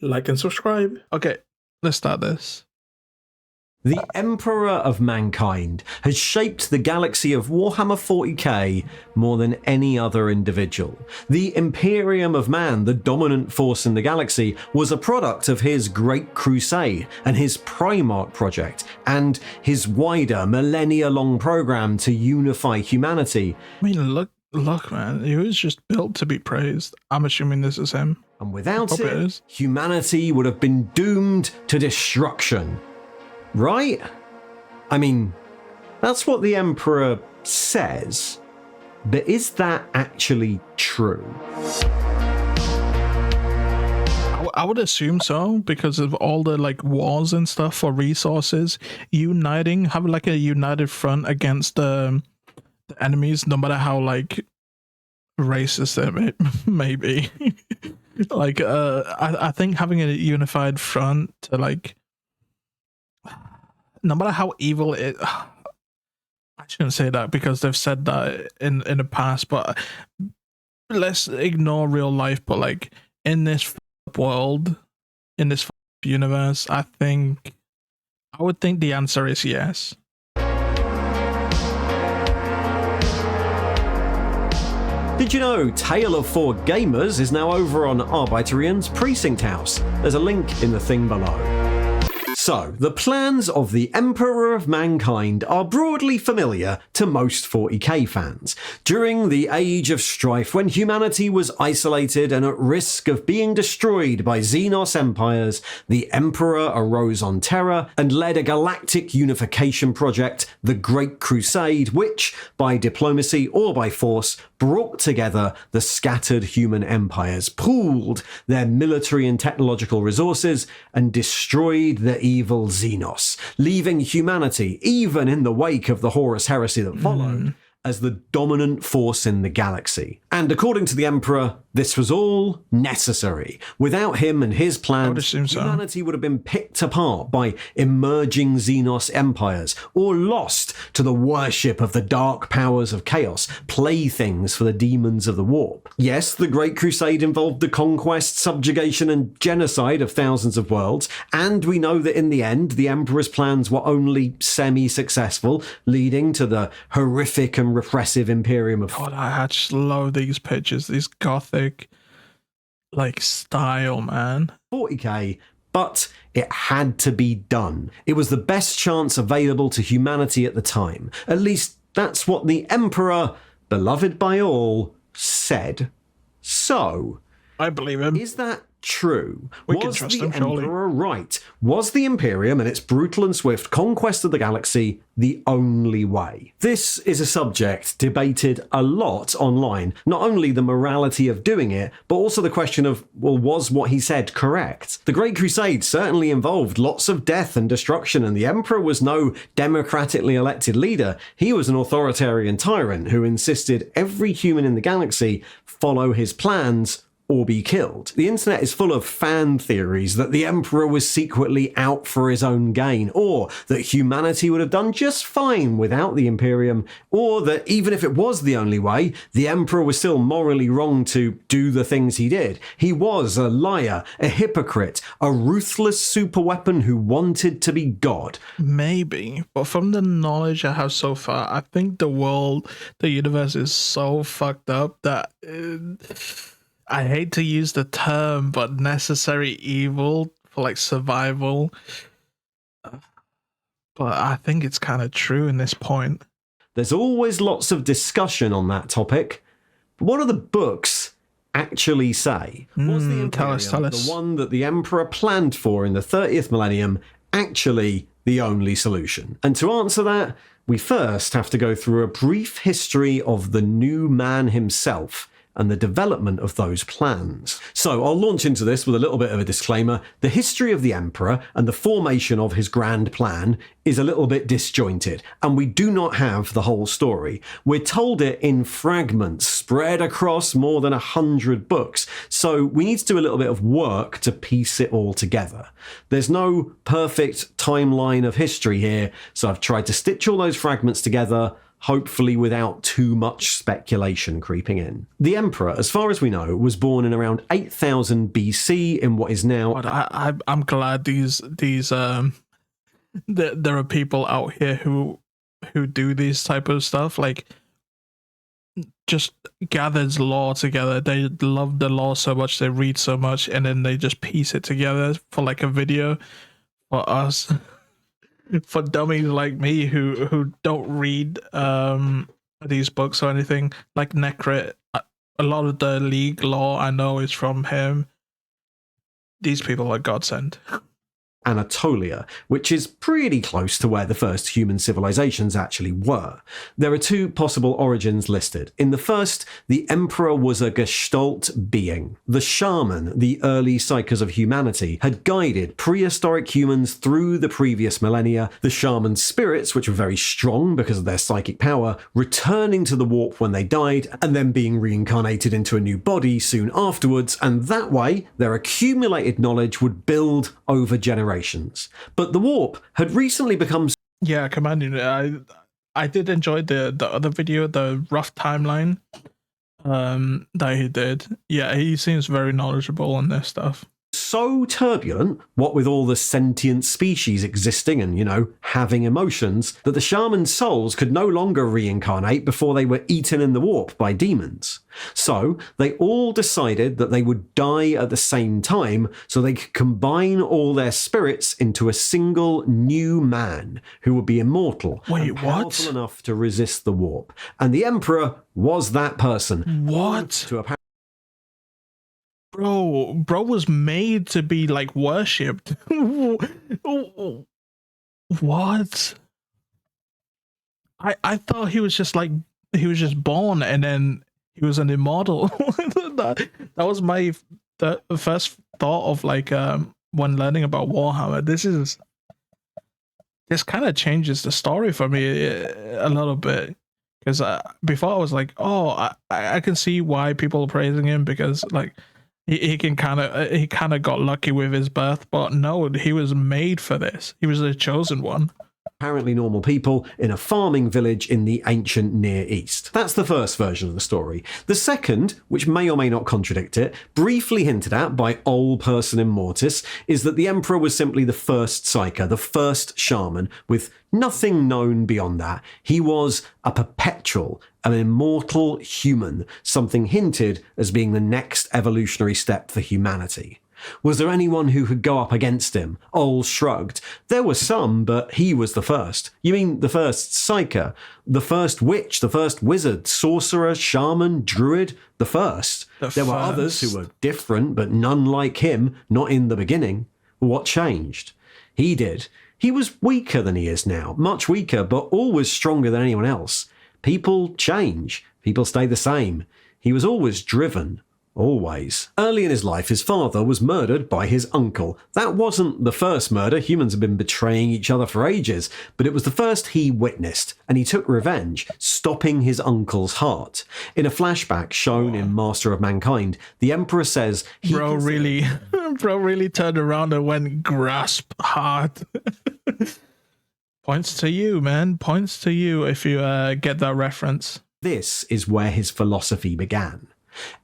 like and subscribe. Okay, let's start this. The Emperor of Mankind has shaped the galaxy of Warhammer 40k more than any other individual. The Imperium of Man, the dominant force in the galaxy, was a product of his Great Crusade and his Primarch project, and his wider millennia-long program to unify humanity. I mean, look, man, he was just built to be praised. I'm assuming this is him. And without it, humanity would have been doomed to destruction. Right? I mean, that's what the Emperor says, but is that actually true? I would assume so, because of all the like wars and stuff for resources, having like a united front against the enemies, no matter how like racist it may be. Like, I think having a unified front to like, no matter how evil it, I shouldn't say that because they've said that in the past, but let's ignore real life. But like in this world, in this universe, I would think the answer is yes. Did you know Tale of Four Gamers is now over on Arbeiterian's Precinct House? There's a link in the thing below. So, the plans of the Emperor of Mankind are broadly familiar to most 40k fans. During the Age of Strife, when humanity was isolated and at risk of being destroyed by Xenos empires, the Emperor arose on Terra and led a galactic unification project, the Great Crusade, which, by diplomacy or by force, brought together the scattered human empires, pooled their military and technological resources, and destroyed the evil Xenos, leaving humanity, even in the wake of the Horus heresy that followed, as the dominant force in the galaxy. And according to the Emperor, this was all necessary. Without him and his plans, humanity would have been picked apart by emerging Xenos empires, or lost to the worship of the dark powers of chaos, playthings for the demons of the warp. Yes, the Great Crusade involved the conquest, subjugation, and genocide of thousands of worlds, and we know that in the end, the Emperor's plans were only semi-successful, leading to the horrific and repressive Imperium of... God, I just love these pictures, these gothic, like, style, man. 40k, but it had to be done. It was the best chance available to humanity at the time. At least that's what the Emperor, beloved by all, said. So, I believe him. Is that true? We can trust him, surely. Emperor right? Was the Imperium and its brutal and swift conquest of the galaxy the only way? This is a subject debated a lot online. Not only the morality of doing it, but also the question of, well, was what he said correct? The Great Crusade certainly involved lots of death and destruction, and the Emperor was no democratically elected leader. He was an authoritarian tyrant who insisted every human in the galaxy follow his plans or be killed. The internet is full of fan theories that the Emperor was secretly out for his own gain, or that humanity would have done just fine without the Imperium, or that even if it was the only way, the Emperor was still morally wrong to do the things he did. He was a liar, a hypocrite, a ruthless superweapon who wanted to be God. Maybe, but from the knowledge I have so far, I think the universe is so fucked up that... I hate to use the term, but necessary evil for like survival. But I think it's kind of true in this point. There's always lots of discussion on that topic. But what do the books actually say? Was the Imperium, tell us. the one that the Emperor planned for in the 30th millennium, actually the only solution? And to answer that, we first have to go through a brief history of the new man himself and the development of those plans. So I'll launch into this with a little bit of a disclaimer. The history of the Emperor and the formation of his grand plan is a little bit disjointed, and we do not have the whole story. We're told it in fragments spread across more than 100 books, so we need to do a little bit of work to piece it all together. There's no perfect timeline of history here, so I've tried to stitch all those fragments together hopefully without too much speculation creeping in. The Emperor, as far as we know, was born in around 8000 BC in what is now... But I'm glad there are people out here who do these type of stuff, like just gathers lore together. They love the lore so much, they read so much, and then they just piece it together for like a video for us. For dummies like me who don't read these books or anything, like Necrit, a lot of the League lore I know is from him. These people are godsend. Anatolia, which is pretty close to where the first human civilizations actually were. There are two possible origins listed. In the first, the emperor was a Gestalt being. The shaman, the early psychers of humanity, had guided prehistoric humans through the previous millennia, the shaman's spirits, which were very strong because of their psychic power, returning to the warp when they died, and then being reincarnated into a new body soon afterwards, and that way, their accumulated knowledge would build over generations. But the warp had recently become... Yeah, Command Unit, I did enjoy the other video, the rough timeline that he did. Yeah, he seems very knowledgeable on this stuff. So turbulent, what with all the sentient species existing and, having emotions, that the shaman's souls could no longer reincarnate before they were eaten in the warp by demons. So they all decided that they would die at the same time so they could combine all their spirits into a single new man who would be immortal and powerful enough to resist the warp. And the Emperor was that person. What? Bro was made to be like worshipped. What? I thought he was just born and then he was an immortal. that was the first thought of when learning about Warhammer. This kind of changes the story for me a little bit, because before I was like, oh, I can see why people are praising him, because like he kind of got lucky with his birth, but no, he was made for this. He was the chosen one. Apparently normal people in a farming village in the ancient Near East. That's the first version of the story. The second, which may or may not contradict it, briefly hinted at by Old Person in Mortis, is that the Emperor was simply the first psyker, the first shaman, with nothing known beyond that. He was a perpetual, an immortal human, something hinted as being the next evolutionary step for humanity. Was there anyone who could go up against him? Ol shrugged. There were some, but he was the first. You mean the first psyker? The first witch? The first wizard? Sorcerer? Shaman? Druid? The first. There were others who were different, but none like him, not in the beginning. What changed? He did. He was weaker than he is now, much weaker, but always stronger than anyone else. People change. People stay the same. He was always driven. Always. Early in his life, his father was murdered by his uncle. That wasn't the first murder. Humans have been betraying each other for ages, but it was the first he witnessed, and he took revenge, stopping his uncle's heart. In a flashback shown in Master of Mankind, the Emperor says... Bro really turned around and went, grasp heart. Points to you, man. Points to you if you get that reference. This is where his philosophy began.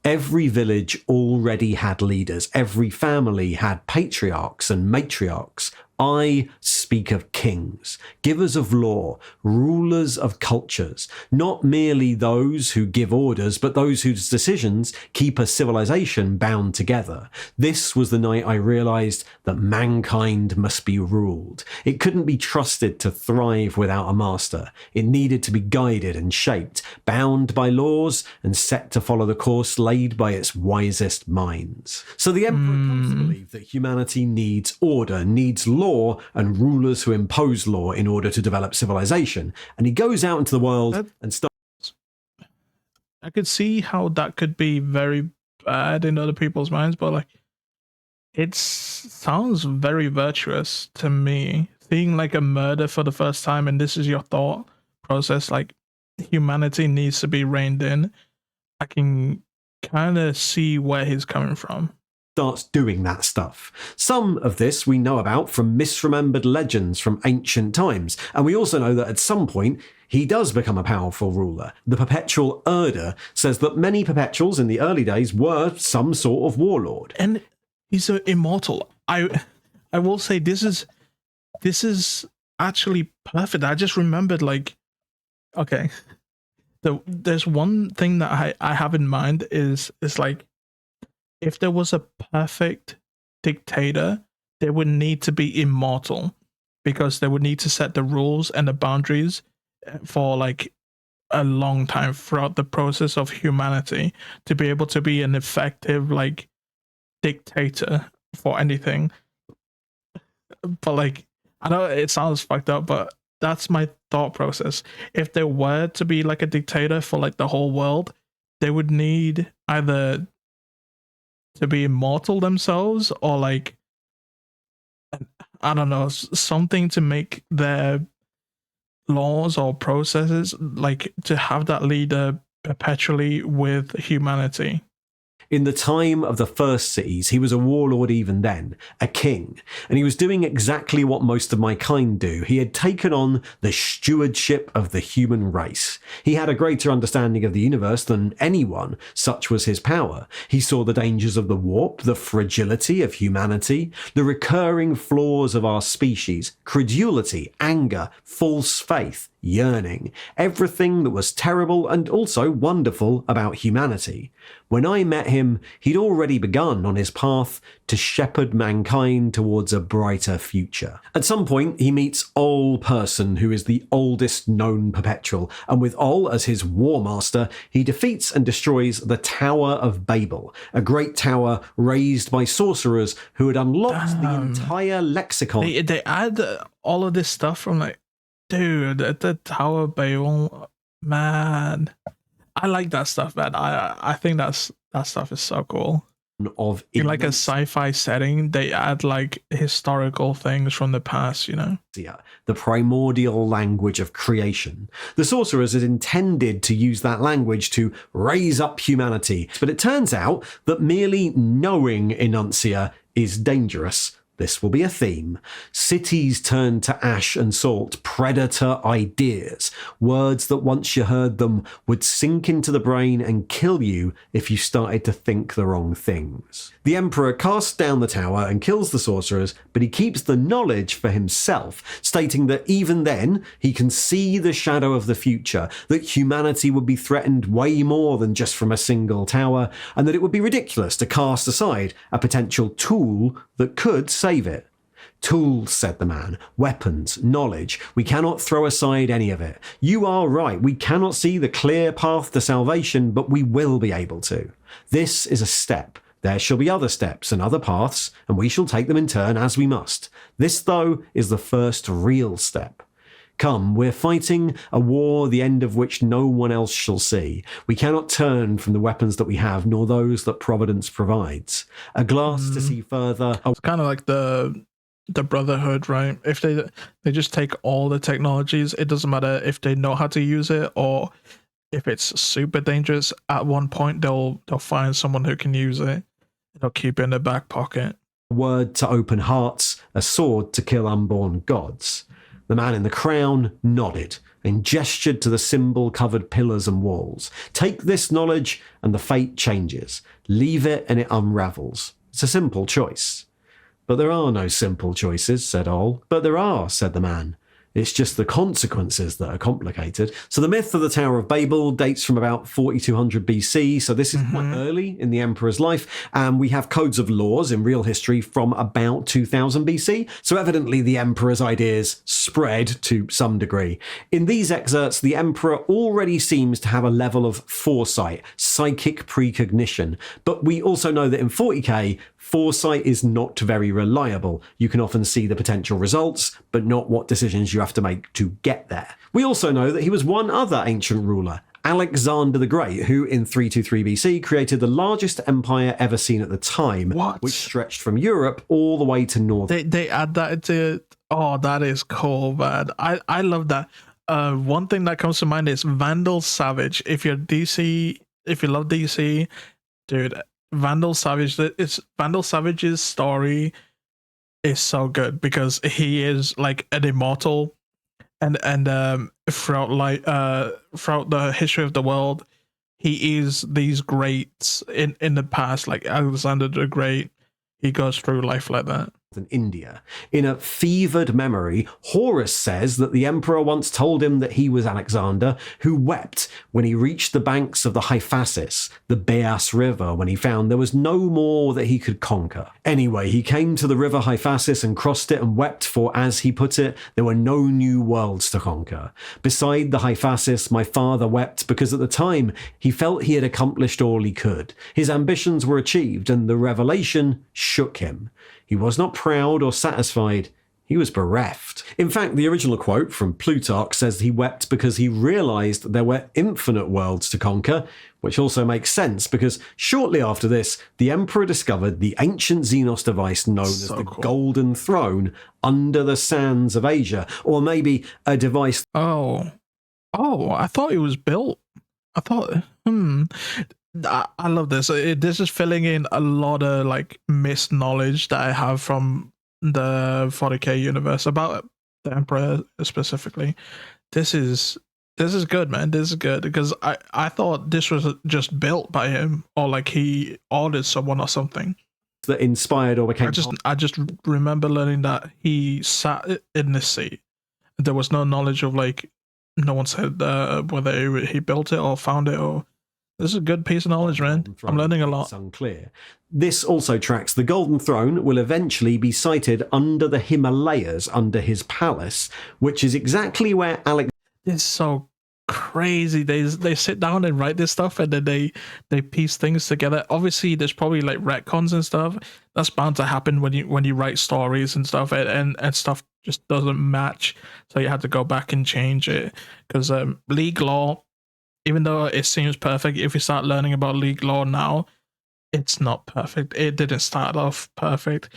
Every village already had leaders. Every family had patriarchs and matriarchs. I speak of kings, givers of law, rulers of cultures, not merely those who give orders, but those whose decisions keep a civilization bound together. This was the night I realized that mankind must be ruled. It couldn't be trusted to thrive without a master. It needed to be guided and shaped, bound by laws, and set to follow the course laid by its wisest minds. So the Emperor comes to believe that humanity needs order, needs law, and rulers who impose law in order to develop civilization. And he goes out into the world and starts... I could see how that could be very bad in other people's minds, but like, it sounds very virtuous to me. Seeing like a murder for the first time, and this is your thought process, like humanity needs to be reined in. I can kind of see where he's coming from. starts doing that stuff. Some of this we know about from misremembered legends from ancient times, and we also know that at some point he does become a powerful ruler. The perpetual Erda says that many perpetuals in the early days were some sort of warlord. And he's immortal. I will say this is actually perfect. I just remembered, like, okay, there's one thing that I have in mind is like, if there was a perfect dictator, they would need to be immortal, because they would need to set the rules and the boundaries for like a long time throughout the process of humanity to be able to be an effective like dictator for anything. But like, I know it sounds fucked up, but that's my thought process. If there were to be like a dictator for like the whole world, they would need either to be immortal themselves, or like, I don't know, something to make their laws or processes like to have that leader perpetually with humanity. In the time of the first cities, he was a warlord even then, a king, and he was doing exactly what most of my kind do. He had taken on the stewardship of the human race. He had a greater understanding of the universe than anyone, such was his power. He saw the dangers of the warp, the fragility of humanity, the recurring flaws of our species, credulity, anger, false faith, yearning, everything that was terrible and also wonderful about humanity. When I met him, he'd already begun on his path to shepherd mankind towards a brighter future. At some point, he meets Ol Person, who is the oldest known perpetual, and with Ol as his war master, he defeats and destroys the Tower of Babel, a great tower raised by sorcerers who had unlocked the entire lexicon. They add all of this stuff from like, dude, the Tower of Babel, man. I like that stuff, man. I think that stuff is so cool. Of in like a sci-fi setting, they add like historical things from the past, you know? Yeah, the primordial language of creation. The sorcerers is intended to use that language to raise up humanity, but it turns out that merely knowing Enuncia is dangerous. This will be a theme. Cities turn to ash and salt, predator ideas. Words that once you heard them would sink into the brain and kill you if you started to think the wrong things. The Emperor casts down the tower and kills the sorcerers, but he keeps the knowledge for himself, stating that even then he can see the shadow of the future, that humanity would be threatened way more than just from a single tower, and that it would be ridiculous to cast aside a potential tool that could save it. Tools, said the man, weapons, knowledge. We cannot throw aside any of it. You are right, we cannot see the clear path to salvation, but we will be able to. This is a step. There shall be other steps and other paths, and we shall take them in turn as we must. This, though, is the first real step. Come, we're fighting a war the end of which no one else shall see. We cannot turn from the weapons that we have, nor those that Providence provides. A glass to see further. It's kind of like the Brotherhood, right? If they just take all the technologies, it doesn't matter if they know how to use it or if it's super dangerous. At one point, they'll find someone who can use it. They'll keep it in their back pocket. A word to open hearts, a sword to kill unborn gods. The man in the crown nodded and gestured to the symbol-covered pillars and walls. Take this knowledge and the fate changes. Leave it and it unravels. It's a simple choice. But there are no simple choices, said Ol. But there are, said the man. It's just the consequences that are complicated. So the myth of the Tower of Babel dates from about 4200 BC, so this is quite early in the emperor's life, and we have codes of laws in real history from about 2000 BC, so evidently the emperor's ideas spread to some degree. In these excerpts, the emperor already seems to have a level of foresight, psychic precognition, but we also know that in 40k, foresight is not very reliable. You can often see the potential results, but not what decisions you have to make to get there. We also know that he was one other ancient ruler, Alexander the Great, who in 323 BC created the largest empire ever seen at the time, which stretched from Europe all the way to North. They add that into... Oh, that is cool, man. I love that. One thing that comes to mind is Vandal Savage. If you love DC, dude, Vandal Savage. It's Vandal Savage's story is so good because he is like an immortal, and throughout throughout the history of the world, he is these greats in the past, like Alexander the Great. He goes through life like that. In India. In a fevered memory, Horus says that the emperor once told him that he was Alexander, who wept when he reached the banks of the Hyphasis, the Beas River, when he found there was no more that he could conquer. Anyway, he came to the river Hyphasis and crossed it and wept, for, as he put it, there were no new worlds to conquer. Beside the Hyphasis, my father wept because at the time he felt he had accomplished all he could. His ambitions were achieved, and the revelation shook him. He was not proud or satisfied. He was bereft. In fact, the original quote from Plutarch says he wept because he realized there were infinite worlds to conquer, which also makes sense because shortly after this, the emperor discovered the ancient Xenos device known as the Golden Throne under the sands of Asia, or maybe a device. Oh, I thought it was built. I thought, I love this. This is filling in a lot of like missed knowledge that I have from the 40k universe about the Emperor specifically. This is good, man. This is good because I thought this was just built by him, or like he ordered someone or something That inspired or became. I just remember learning that he sat in this seat. There was no knowledge of like, no one said whether he built it or found it or. This is a good piece of knowledge, man. I'm learning a lot. It's unclear. This also tracks the Golden Throne will eventually be sited under the Himalayas, under his palace, which is exactly where Alex. It's so crazy. They sit down and write this stuff, and then they piece things together. Obviously, there's probably like retcons and stuff. That's bound to happen when you write stories and stuff, and stuff just doesn't match. So you have to go back and change it because League lore. Even though it seems perfect, if you start learning about League lore now, it's not perfect. It didn't start off perfect.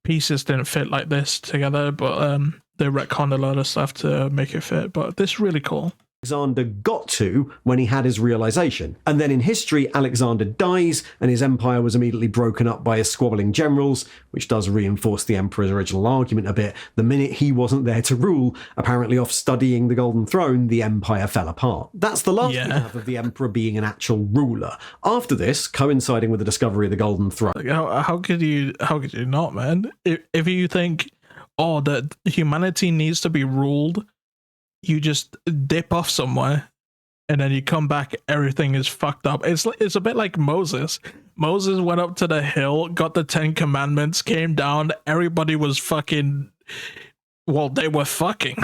Pieces didn't fit like this together, but they retconned a lot of stuff to make it fit. But this is really cool. Alexander got to when he had his realization. And then in history, Alexander dies and his empire was immediately broken up by his squabbling generals, which does reinforce the emperor's original argument a bit. The minute he wasn't there to rule, apparently off studying the Golden Throne, the empire fell apart. That's the last we have of the emperor being an actual ruler. After this, coinciding with the discovery of the Golden Throne. How could you not, man? If you think, that humanity needs to be ruled, you just dip off somewhere and then you come back, everything is fucked up. It's a bit like Moses. Moses went up to the hill, got the 10 commandments, came down, everybody was fucking, well, they were fucking.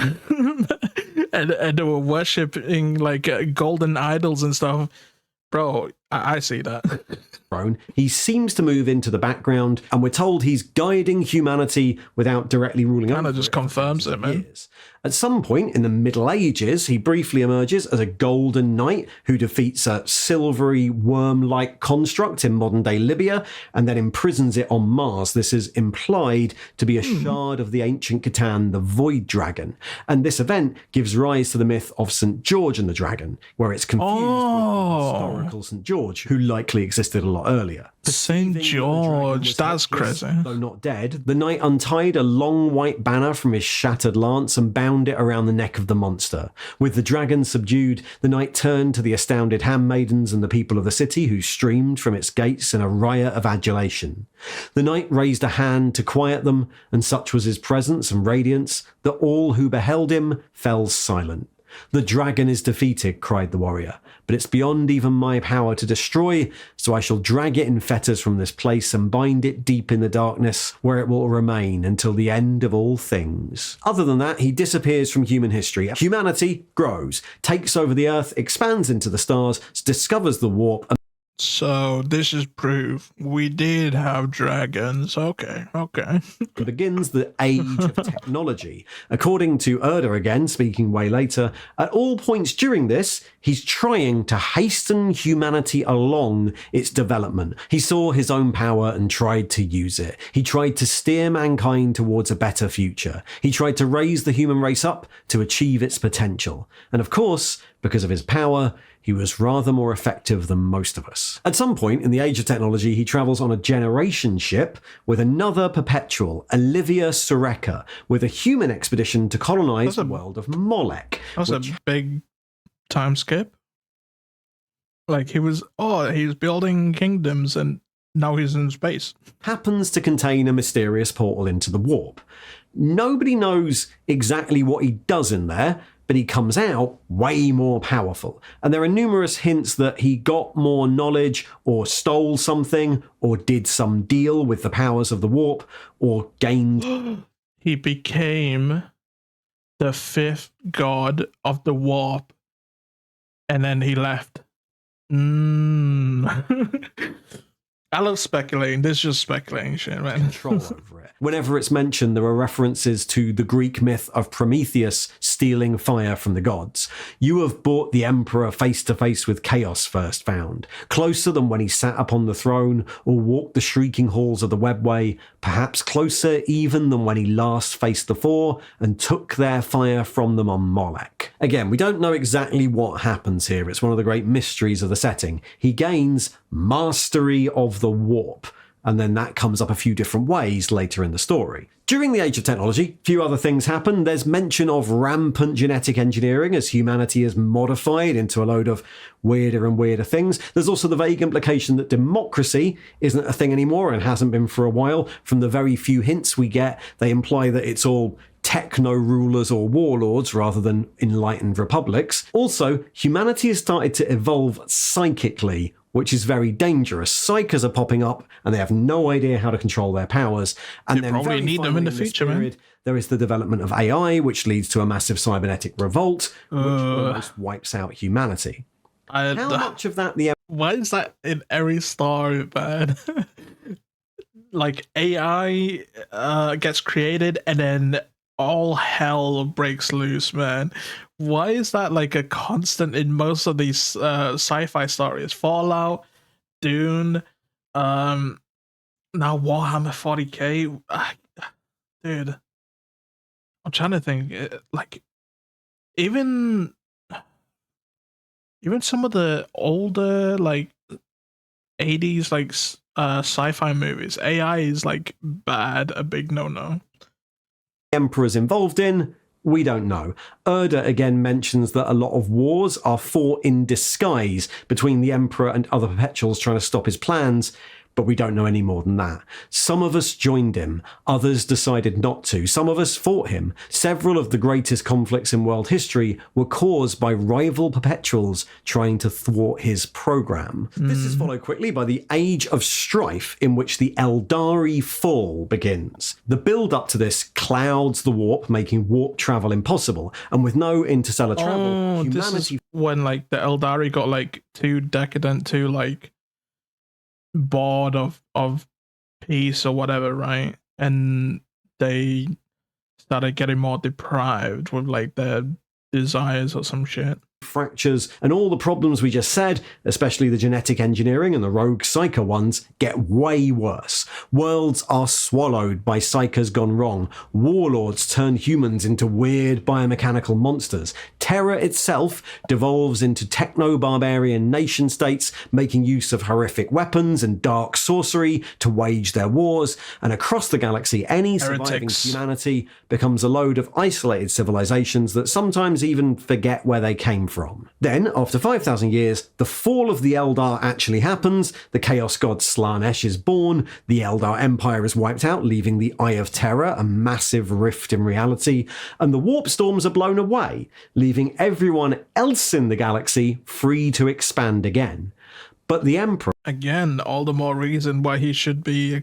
and they were worshipping like golden idols and stuff. Bro, I see that. He seems to move into the background, and we're told he's guiding humanity without directly ruling over it. Kind of just confirms it, man. At some point in the Middle Ages, he briefly emerges as a golden knight who defeats a silvery worm-like construct in modern-day Libya and then imprisons it on Mars. This is implied to be a shard of the ancient Catan, the Void Dragon. And this event gives rise to the myth of St. George and the Dragon, where it's confused with historical St. George, who likely existed a lot earlier. St. George, that's crazy. Though not dead, the knight untied a long white banner from his shattered lance and bound it around the neck of the monster. With the dragon subdued, the knight turned to the astounded handmaidens and the people of the city who streamed from its gates in a riot of adulation. The knight raised a hand to quiet them, and such was his presence and radiance that all who beheld him fell silent. "The dragon is defeated," cried the warrior, "but it's beyond even my power to destroy, so I shall drag it in fetters from this place and bind it deep in the darkness, where it will remain until the end of all things." Other than that, he disappears from human history. Humanity grows, takes over the earth, expands into the stars, discovers the warp. So this is proof we did have dragons. Okay. Begins the age of technology. According to Erda, again, speaking way later, at all points during this, he's trying to hasten humanity along its development. He saw his own power and tried to use it. He tried to steer mankind towards a better future. He tried to raise the human race up to achieve its potential. And of course, because of his power, he was rather more effective than most of us. At some point in the age of technology, he travels on a generation ship with another perpetual, Olivia Sureka, with a human expedition to colonize the world of Molech. That was a big time skip. Like he's building kingdoms and now he's in space. Happens to contain a mysterious portal into the warp. Nobody knows exactly what he does in there, but he comes out way more powerful. And there are numerous hints that he got more knowledge, or stole something, or did some deal with the powers of the warp, or gained... He became the fifth god of the warp, and then he left. I love speculating. This is just speculating shit, man. Control over it. Whenever it's mentioned, there are references to the Greek myth of Prometheus stealing fire from the gods. You have brought the Emperor face to face with chaos first found, closer than when he sat upon the throne or walked the shrieking halls of the webway, perhaps closer even than when he last faced the Four and took their fire from them on Molech. Again, we don't know exactly what happens here. It's one of the great mysteries of the setting. He gains mastery of the warp, and then that comes up a few different ways later in the story. During the age of technology, a few other things happen. There's mention of rampant genetic engineering as humanity is modified into a load of weirder and weirder things. There's also the vague implication that democracy isn't a thing anymore and hasn't been for a while. From the very few hints we get, they imply that it's all techno-rulers or warlords rather than enlightened republics. Also, humanity has started to evolve psychically, which is very dangerous. Psychers are popping up and they have no idea how to control their powers. And then probably need them in the future, man. There is the development of AI, which leads to a massive cybernetic revolt, which almost wipes out humanity. How much of that why is that in every story, man? Like AI gets created and then all hell breaks loose, man. Why is that like a constant in most of these sci-fi stories? Fallout, Dune, now Warhammer 40k. Dude, I'm trying to think. Like, even some of the older like 80s like sci-fi movies, AI is like bad, a big no-no. Emperor's involved in, we don't know. Erda again mentions that a lot of wars are fought in disguise between the Emperor and other Perpetuals trying to stop his plans, but we don't know any more than that. Some of us joined him, others decided not to. Some of us fought him. Several of the greatest conflicts in world history were caused by rival Perpetuals trying to thwart his program. This is followed quickly by the Age of Strife, in which the Eldari fall begins. The build-up to this clouds the warp, making warp travel impossible, and with no interstellar travel, humanity... This is when like the Eldari got like too decadent, too like bored of peace or whatever, right? And they started getting more deprived with like their desires or some shit. Fractures and all the problems we just said, especially the genetic engineering and the rogue psyker ones, get way worse. Worlds are swallowed by psychers gone wrong. Warlords turn humans into weird biomechanical monsters. Terror itself devolves into techno-barbarian nation-states, making use of horrific weapons and dark sorcery to wage their wars. And across the galaxy, any surviving humanity becomes a load of isolated civilizations that sometimes even forget where they came from. Then, after 5,000 years, the fall of the Eldar actually happens, the Chaos God Slanesh is born, the Eldar Empire is wiped out, leaving the Eye of Terror, a massive rift in reality, and the warp storms are blown away, leaving everyone else in the galaxy free to expand again. But the Emperor... Again, all the more reason why he should be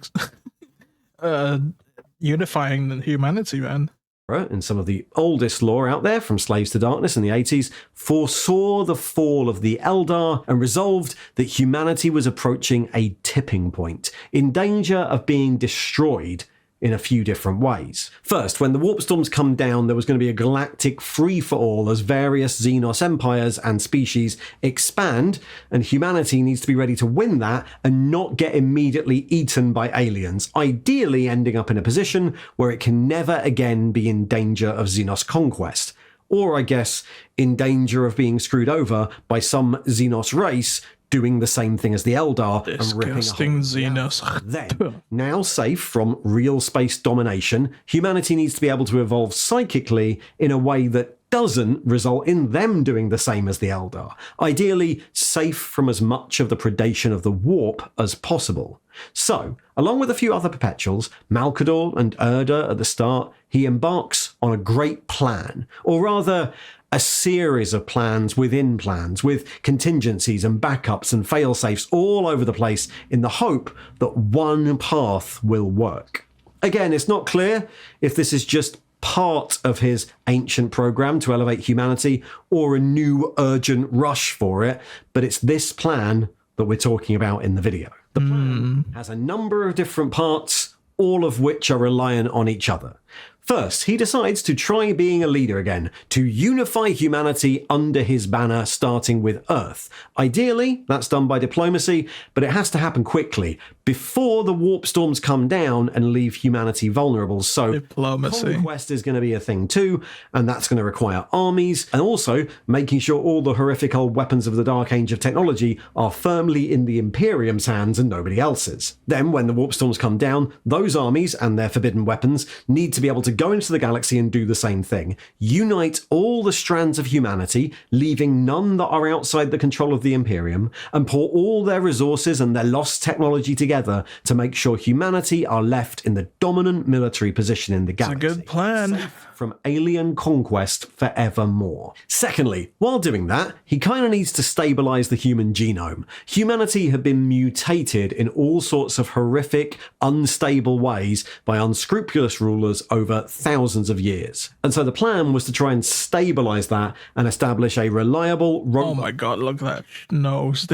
unifying humanity, man. And some of the oldest lore out there, from Slaves to Darkness in the 80s, foresaw the fall of the Eldar and resolved that humanity was approaching a tipping point, in danger of being destroyed in a few different ways. First, when the warp storms come down, there was going to be a galactic free-for-all as various Xenos empires and species expand, and humanity needs to be ready to win that and not get immediately eaten by aliens, ideally ending up in a position where it can never again be in danger of Xenos conquest. or I guess in danger of being screwed over by some Xenos race doing the same thing as the Eldar and ripping a hole in Xenos. Then, now safe from real space domination, humanity needs to be able to evolve psychically in a way that doesn't result in them doing the same as the Eldar. Ideally, safe from as much of the predation of the warp as possible. So, along with a few other perpetuals, Malkador and Erda at the start, he embarks on a great plan, or rather, a series of plans within plans, with contingencies and backups and fail-safes all over the place in the hope that one path will work. Again, it's not clear if this is just part of his ancient program to elevate humanity or a new urgent rush for it, but it's this plan that we're talking about in the video. The plan has a number of different parts, all of which are reliant on each other. First, he decides to try being a leader again, to unify humanity under his banner, starting with Earth. Ideally, that's done by diplomacy, but it has to happen quickly, before the warp storms come down and leave humanity vulnerable. So Diplomacy. conquest is going to be a thing too, and that's going to require armies, and also making sure all the horrific old weapons of the Dark Age of technology are firmly in the Imperium's hands and nobody else's. Then, when the warp storms come down, those armies and their forbidden weapons need to be able to go into the galaxy and do the same thing. Unite all the strands of humanity, leaving none that are outside the control of the Imperium, and pour all their resources and their lost technology together to make sure humanity are left in the dominant military position in the galaxy. It's a good plan. Safe from alien conquest forevermore. Secondly, while doing that, he kind of needs to stabilize the human genome. Humanity had been mutated in all sorts of horrific, unstable ways by unscrupulous rulers over thousands of years. And so the plan was to try and stabilize that and establish a reliable, Oh my god, look at that nose.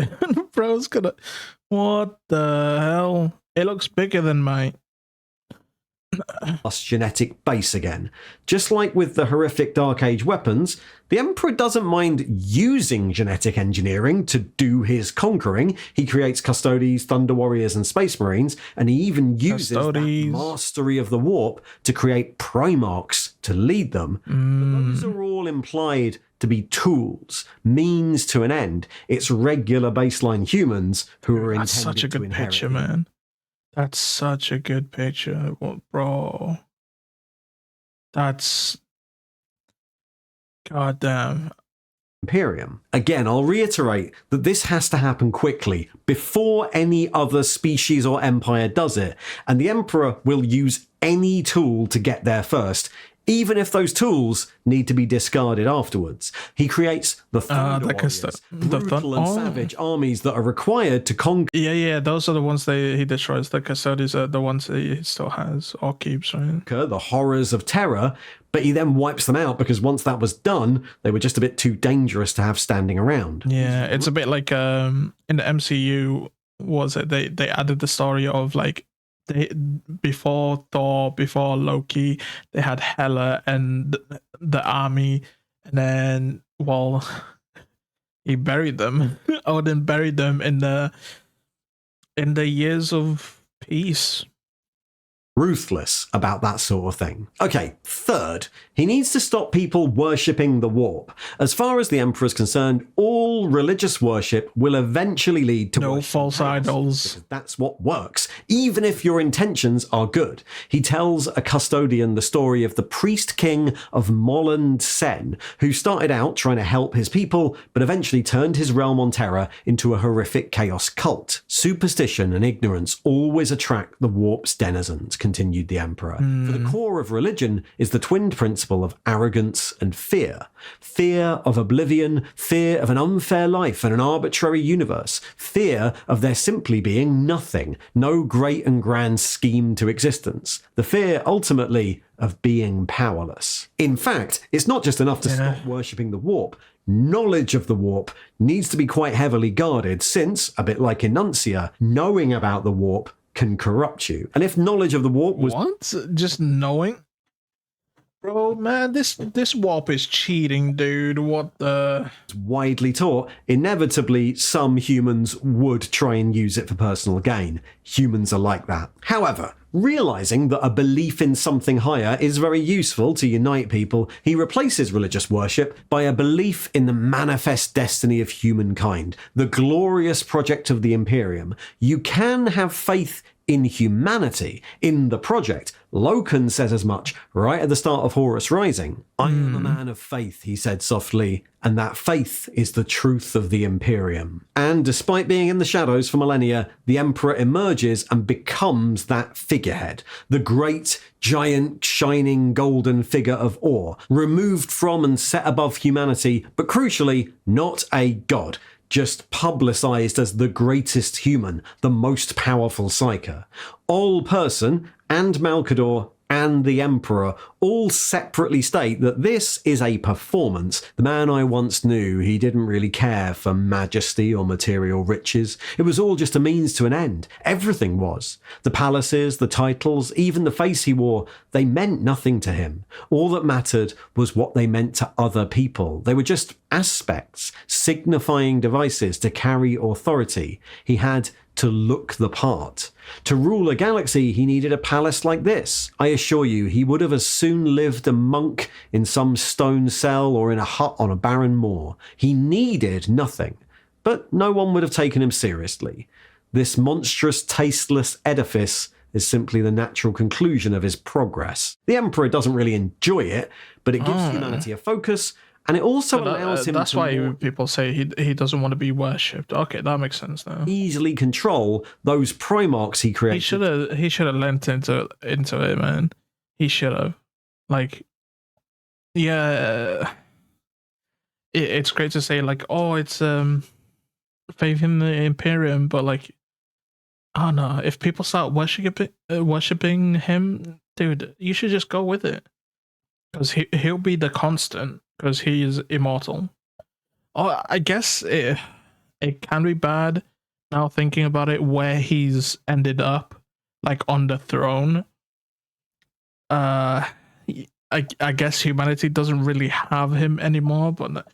Bro's gonna... What the hell? It looks bigger than mine. Genetic base again. Just like with the horrific Dark Age weapons, the Emperor doesn't mind using genetic engineering to do his conquering. He creates Custodes, Thunder Warriors, and Space Marines, and he even uses that mastery of the warp to create Primarchs to lead them. But those are all implied to be tools, means to an end. It's regular baseline humans who are intended to inherit. That's such a good picture, man. That's such a good picture, bro. That's... goddamn. Imperium. Again, I'll reiterate that this has to happen quickly, before any other species or empire does it, and the Emperor will use any tool to get there first, even if those tools need to be discarded afterwards. He creates the Thunder Warriors, brutal and savage armies that are required to conquer. Yeah, those are the ones he destroys. The Custodes are the ones that he still has or keeps, right? The horrors of terror, but he then wipes them out because once that was done, they were just a bit too dangerous to have standing around. Yeah, it's a bit like in the MCU, was it? They added the story of like, before Thor, before Loki, they had Hela and the army, and then, well, he buried them. Odin buried them in the years of peace. Ruthless about that sort of thing. Okay, third, he needs to stop people worshipping the warp. As far as the Emperor is concerned, all religious worship will eventually lead to no false idols. That's what works, even if your intentions are good. He tells a custodian the story of the priest king of Molland Sen, who started out trying to help his people, but eventually turned his realm on Terra into a horrific chaos cult. Superstition and ignorance always attract the warp's denizens, continued the Emperor. For the core of religion is the twinned principle of arrogance and fear. Fear of oblivion, fear of an unfair life and an arbitrary universe, fear of there simply being nothing, no great and grand scheme to existence. The fear, ultimately, of being powerless. In fact, it's not just enough to stop worshipping the warp. Knowledge of the warp needs to be quite heavily guarded since, a bit like Enuncia, knowing about the warp can corrupt you. And if knowledge of the warp was... What? Just knowing? Bro, man, this warp is cheating, dude. What the? Widely taught, inevitably some humans would try and use it for personal gain. Humans are like that. However, realizing that a belief in something higher is very useful to unite people, he replaces religious worship by a belief in the manifest destiny of humankind, the glorious project of the Imperium. You can have faith in humanity, in the project. Loken says as much right at the start of Horus Rising. I am a man of faith, he said softly, and that faith is the truth of the Imperium. And despite being in the shadows for millennia, the Emperor emerges and becomes that figurehead, the great, giant, shining golden figure of awe, removed from and set above humanity, but crucially, not a god. Just publicised as the greatest human, the most powerful psyker. All person and Malkador and the Emperor all separately state that this is a performance. The man I once knew, he didn't really care for majesty or material riches. It was all just a means to an end. Everything was. The palaces, the titles, even the face he wore, they meant nothing to him. All that mattered was what they meant to other people. They were just aspects, signifying devices to carry authority. He had to look the part. To rule a galaxy, he needed a palace like this. I assure you, he would have as soon lived a monk in some stone cell or in a hut on a barren moor. He needed nothing, but no one would have taken him seriously. This monstrous, tasteless edifice is simply the natural conclusion of his progress. The Emperor doesn't really enjoy it, but it gives humanity a focus, and it also allows him that's to why people say he doesn't want to be worshipped. Okay, that makes sense now. easily control those Primarchs he created. He should have lent into it, man. He should have. Like, yeah, it's great to say like, oh, it's faith in the Imperium, but like, oh no, if people start worshiping him, dude, you should just go with it, because he'll be the constant, because he is immortal. Oh, I guess it can be bad now thinking about it, where he's ended up, like on the throne. I guess humanity doesn't really have him anymore, but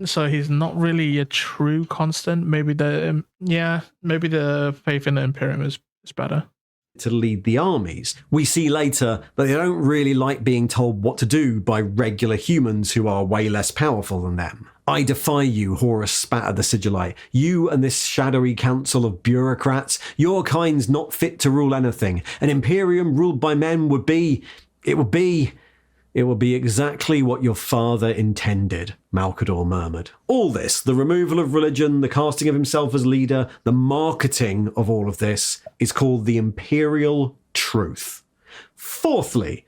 so he's not really a true constant. Maybe the faith in the Imperium is better. To lead the armies. We see later that they don't really like being told what to do by regular humans who are way less powerful than them. I defy you, Horus spat at the Sigillite. You and this shadowy council of bureaucrats, your kind's not fit to rule anything. An Imperium ruled by men would be exactly what your father intended, Malkador murmured. All this, the removal of religion, the casting of himself as leader, the marketing of all of this, is called the Imperial Truth. Fourthly,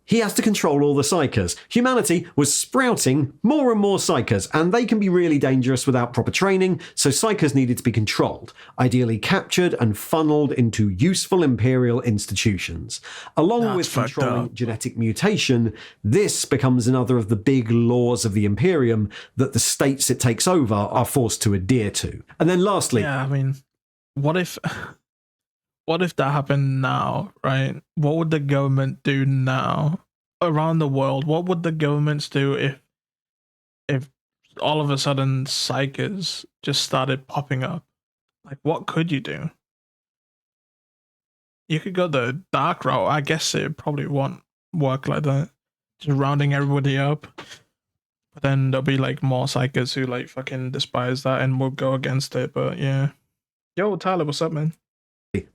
he has to control all the Psykers. Humanity was sprouting more and more Psykers, and they can be really dangerous without proper training, so Psykers needed to be controlled, ideally captured and funneled into useful Imperial institutions. Along with controlling genetic mutation, this becomes another of the big laws of the Imperium that the states it takes over are forced to adhere to. And then lastly... Yeah, I mean, what if that happened now, right? What would the government do now around the world? What would the governments do if all of a sudden psychers just started popping up? Like, what could you do? You could go the dark route. I guess it probably won't work like that. Just rounding everybody up. But then there'll be like more psychers who like fucking despise that and will go against it. But yeah. Yo, Tyler, what's up, man?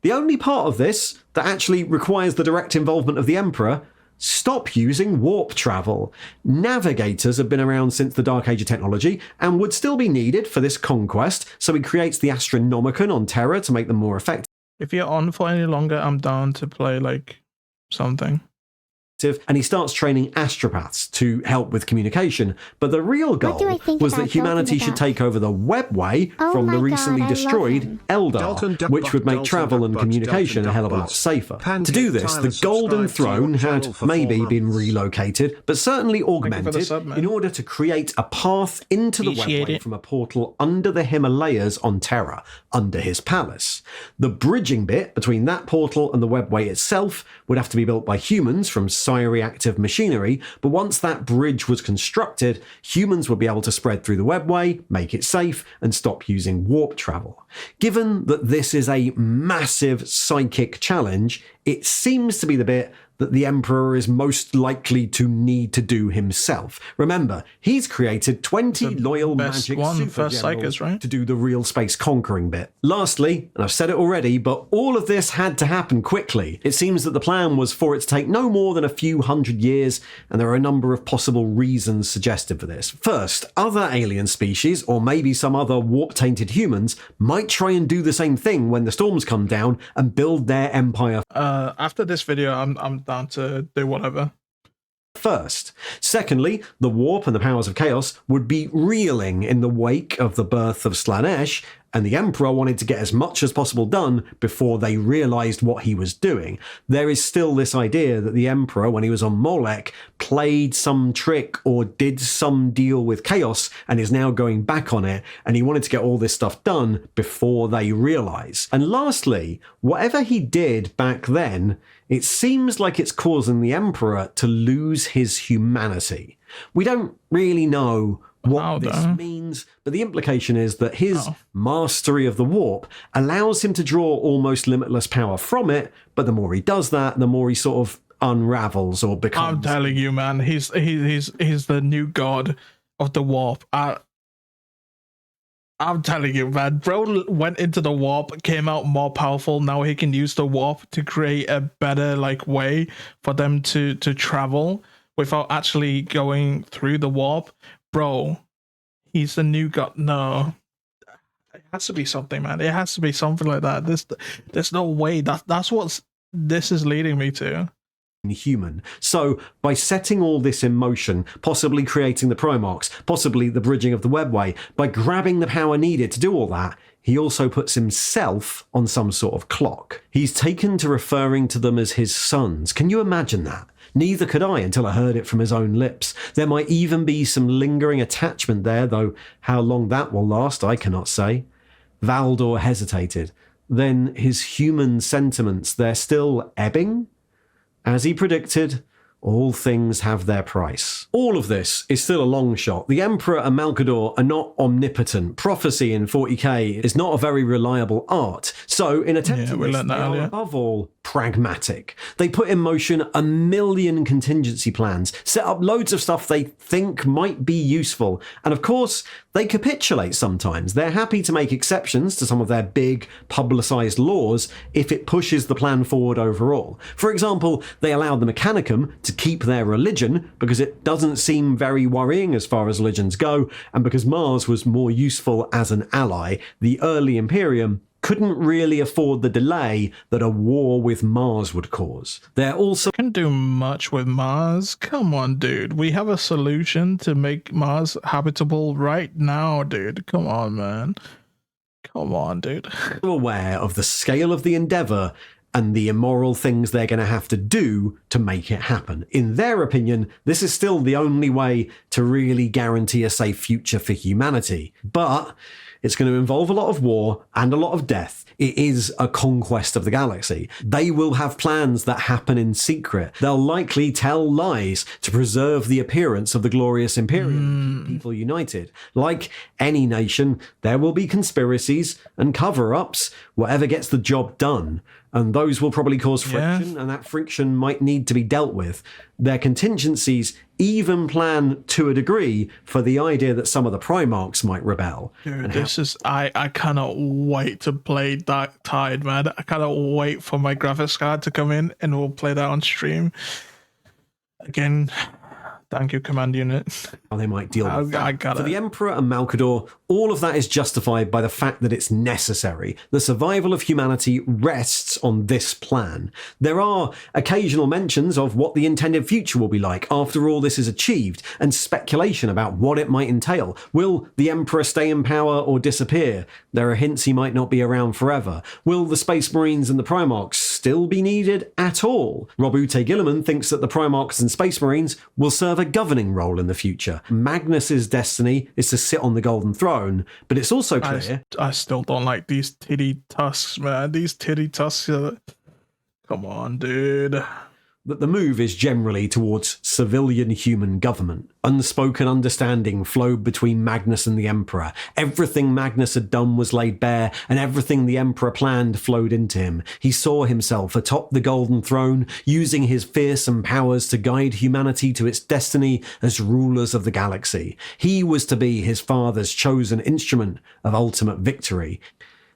The only part of this that actually requires the direct involvement of the Emperor: stop using warp travel. Navigators have been around since the Dark Age of technology and would still be needed for this conquest, so he creates the Astronomicon on Terra to make them more effective. If you're on for any longer, I'm down to play like something. And he starts training astropaths to help with communication. But the real goal was that humanity should take over the webway from the recently destroyed Eldar, which would make travel and communication a hell of a lot safer. To do this, the Golden Throne had maybe been relocated, but certainly augmented in order to create a path into the webway from a portal under the Himalayas on Terra, under his palace. The bridging bit between that portal and the webway itself would have to be built by humans from psi-reactive machinery, but once that bridge was constructed, humans would be able to spread through the webway, make it safe, and stop using warp travel. Given that this is a massive psychic challenge, it seems to be the bit that the Emperor is most likely to need to do himself. Remember, he's created 20 loyal magic super generals, right, to do the real space conquering bit. Lastly, and I've said it already, but all of this had to happen quickly. It seems that the plan was for it to take no more than a few hundred years, and there are a number of possible reasons suggested for this. First, other alien species, or maybe some other warp-tainted humans, might try and do the same thing when the storms come down and build their empire. After this video, I'm down to do whatever. First. Secondly, the warp and the powers of chaos would be reeling in the wake of the birth of Slaanesh, and the Emperor wanted to get as much as possible done before they realised what he was doing. There is still this idea that the Emperor, when he was on Molech, played some trick or did some deal with chaos and is now going back on it, and he wanted to get all this stuff done before they realise. And lastly, whatever he did back then, it seems like it's causing the Emperor to lose his humanity. We don't really know what this means, but the implication is that his mastery of the warp allows him to draw almost limitless power from it, but the more he does that, the more he sort of unravels or becomes... I'm telling you, man, he's the new god of the warp. I'm telling you, man, bro went into the warp, came out more powerful. Now he can use the warp to create a better way for them to travel without actually going through the warp. Bro, he's the new god. No, it has to be something, man. It has to be something like that. There's no way. That's what this is leading me to. Human. So by setting all this in motion, possibly creating the Primarchs, possibly the bridging of the webway, by grabbing the power needed to do all that, he also puts himself on some sort of clock. He's taken to referring to them as his sons. Can you imagine that? Neither could I until I heard it from his own lips. There might even be some lingering attachment there, though how long that will last I cannot say. Valdor hesitated. Then his human sentiments, they're still ebbing? As he predicted, all things have their price. All of this is still a long shot. The Emperor and Malkador are not omnipotent. Prophecy in 40k is not a very reliable art. So in attempting this, they are above all pragmatic. They put in motion a million contingency plans, set up loads of stuff they think might be useful, and of course, they capitulate sometimes. They're happy to make exceptions to some of their big, publicised laws if it pushes the plan forward overall. For example, they allowed the Mechanicum to keep their religion because it doesn't seem very worrying as far as religions go, and because Mars was more useful as an ally. The early Imperium couldn't really afford the delay that a war with Mars would cause. They're also... Couldn't do much with Mars. Come on, dude. We have a solution to make Mars habitable right now, dude. Come on, man. Come on, dude. Aware of the scale of the endeavour and the immoral things they're going to have to do to make it happen. In their opinion, this is still the only way to really guarantee a safe future for humanity. But it's going to involve a lot of war and a lot of death. It is a conquest of the galaxy. They will have plans that happen in secret. They'll likely tell lies to preserve the appearance of the glorious Imperium, people united. Like any nation, there will be conspiracies and cover-ups, whatever gets the job done. And those will probably cause friction, and that friction might need to be dealt with. Their contingencies even plan, to a degree, for the idea that some of the Primarchs might rebel. Dude, this is... I cannot wait to play Dark Tide, man. I cannot wait for my graphics card to come in, and we'll play that on stream. Again... Thank you, Command Unit. They might deal with that. I got For the Emperor and Malkador, all of that is justified by the fact that it's necessary. The survival of humanity rests on this plan. There are occasional mentions of what the intended future will be like after all this is achieved, and speculation about what it might entail. Will the Emperor stay in power or disappear? There are hints he might not be around forever. Will the Space Marines and the Primarchs still be needed at all? Rob Ute Gilliman thinks that the Primarchs and Space Marines will serve a governing role in the future. Magnus's destiny is to sit on the Golden Throne, but it's also clear... I still don't like these titty tusks, man. These titty tusks are... Come on, dude. that the move is generally towards civilian human government. Unspoken understanding flowed between Magnus and the Emperor. Everything Magnus had done was laid bare, and everything the Emperor planned flowed into him. He saw himself atop the Golden Throne, using his fearsome powers to guide humanity to its destiny as rulers of the galaxy. He was to be his father's chosen instrument of ultimate victory.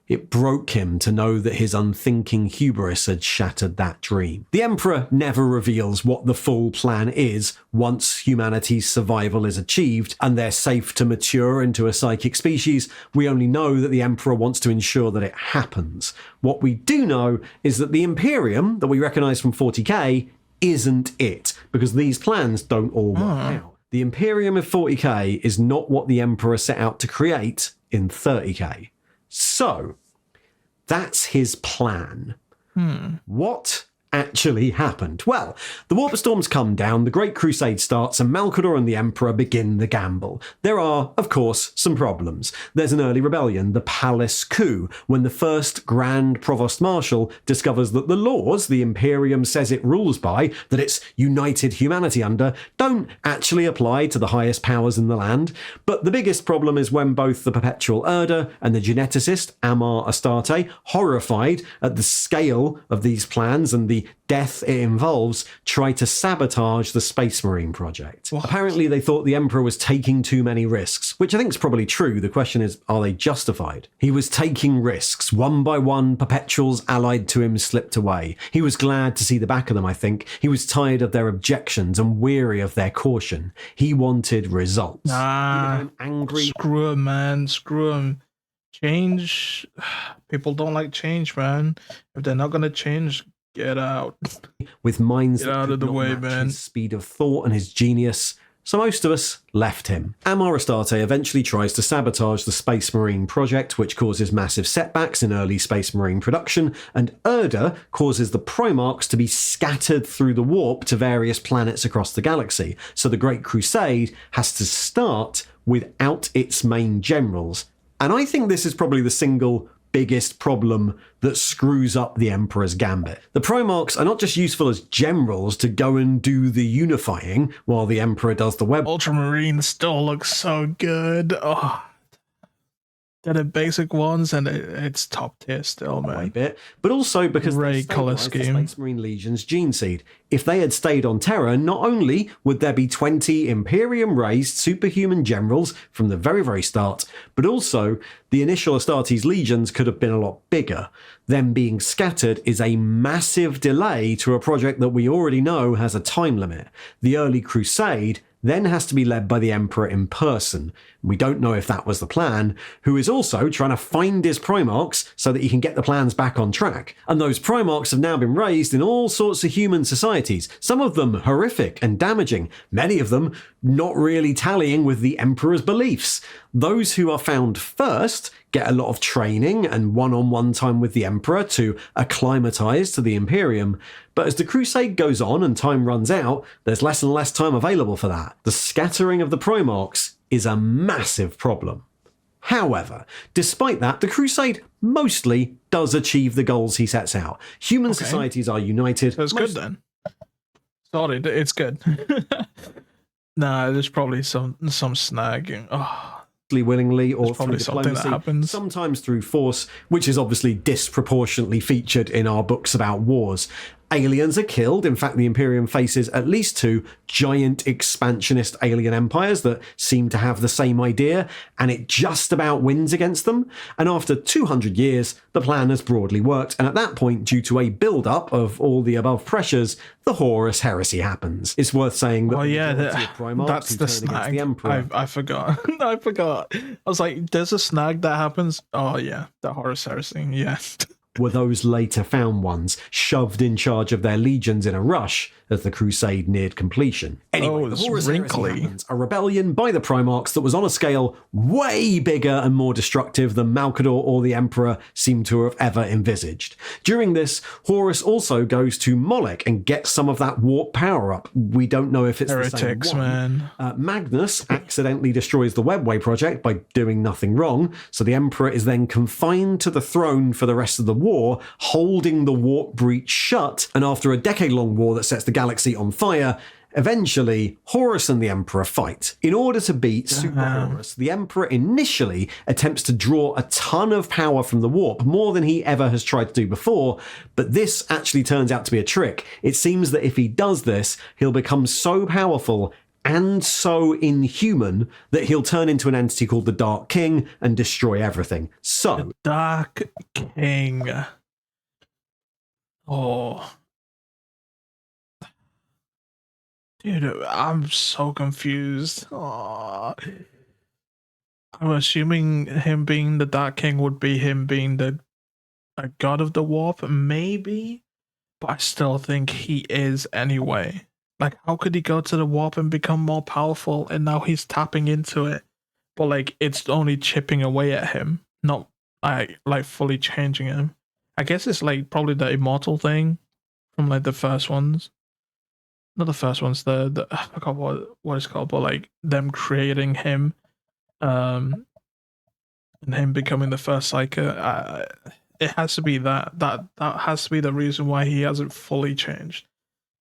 It broke him to know that his unthinking hubris had shattered that dream. The Emperor never reveals what the full plan is once humanity's survival is achieved and they're safe to mature into a psychic species. We only know that the Emperor wants to ensure that it happens. What we do know is that the Imperium that we recognise from 40k isn't it, because these plans don't all work out. The Imperium of 40k is not what the Emperor set out to create in 30k. So, that's his plan. What actually happened? Well, the Warp Storms come down, the Great Crusade starts, and Malcador and the Emperor begin the gamble. There are, of course, some problems. There's an early rebellion, the Palace Coup, when the first Grand Provost Marshal discovers that the laws the Imperium says it rules by, that it's united humanity under, don't actually apply to the highest powers in the land. But the biggest problem is when both the Perpetual Erda and the geneticist, Amar Astarte, horrified at the scale of these plans and the death it involves, try to sabotage the Space Marine project. What? Apparently they thought the Emperor was taking too many risks, which I think is probably true. The question is, are they justified? He was taking risks. One by one, Perpetuals allied to him slipped away. He was glad to see the back of them, I think. He was tired of their objections and weary of their caution. He wanted results. He became angry. Screw him, man. Screw him. Change. People don't like change, man. If they're not going to change, get out. With minds get out of the way, man. His speed of thought and his genius, so most of us left him. Amar Astarte eventually tries to sabotage the Space Marine project, which causes massive setbacks in early Space Marine production, and Erda causes the Primarchs to be scattered through the warp to various planets across the galaxy. So the Great Crusade has to start without its main generals. And I think this is probably the single biggest problem that screws up the Emperor's gambit. The Primarchs are not just useful as generals to go and do the unifying while the Emperor does the web. Ultramarine still looks so good. Oh, they're the basic ones, and it's top tier still, man. Bit, but also because Ray they color stabilised the scheme. Space Marine Legion's gene seed. If they had stayed on Terra, not only would there be 20 Imperium-raised superhuman generals from the very, very start, but also the initial Astartes legions could have been a lot bigger. Them being scattered is a massive delay to a project that we already know has a time limit. The early Crusade then has to be led by the Emperor in person. We don't know if that was the plan, who is also trying to find his Primarchs so that he can get the plans back on track. And those Primarchs have now been raised in all sorts of human societies, some of them horrific and damaging, many of them not really tallying with the Emperor's beliefs. Those who are found first get a lot of training and one-on-one time with the Emperor to acclimatise to the Imperium, but as the Crusade goes on and time runs out, there's less and less time available for that. The scattering of the Primarchs is a massive problem. However, despite that, the Crusade mostly does achieve the goals he sets out. Human societies are united. That's good then. Sorry, it's good. Nah, there's probably some snagging. Oh. Willingly or through something diplomacy, that happens. sometimes through force, which is obviously disproportionately featured in our books about wars. Aliens are killed. In fact, the Imperium faces at least 2 giant expansionist alien empires that seem to have the same idea, and it just about wins against them. And after 200 years, the plan has broadly worked, and at that point, due to a build-up of all the above pressures, the Horus heresy happens. It's worth saying that that's the snag. The Emperor. I forgot. I forgot. I was like, there's a snag that happens. Oh yeah, the Horus heresy. Yeah. Were those later found ones, shoved in charge of their legions in a rush as the Crusade neared completion. Anyway, the Horus Heresy happens, a rebellion by the Primarchs that was on a scale way bigger and more destructive than Malcador or the Emperor seemed to have ever envisaged. During this, Horus also goes to Molech and gets some of that warp power-up. We don't know if it's heretics, the same one. Man. Magnus accidentally destroys the Webway project by doing nothing wrong, so the Emperor is then confined to the throne for the rest of the war, holding the warp breach shut, and after a decade-long war that sets the galaxy on fire, eventually, Horus and the Emperor fight. In order to beat Super Horus, the Emperor initially attempts to draw a ton of power from the warp, more than he ever has tried to do before, but this actually turns out to be a trick. It seems that if he does this, he'll become so powerful and so inhuman that he'll turn into an entity called the Dark King and destroy everything. So, The Dark King. Oh. Dude, I'm so confused. Oh. I'm assuming him being the Dark King would be him being the god of the warp, maybe? But I still think he is anyway. Like, how could he go to the warp and become more powerful and now he's tapping into it? But, like, it's only chipping away at him, not, like fully changing him. I guess it's, like, probably the immortal thing from, like, the first ones. Not the first ones, the I forgot what it's called, but like them creating him, and him becoming the first Psyker. It has to be that has to be the reason why he hasn't fully changed.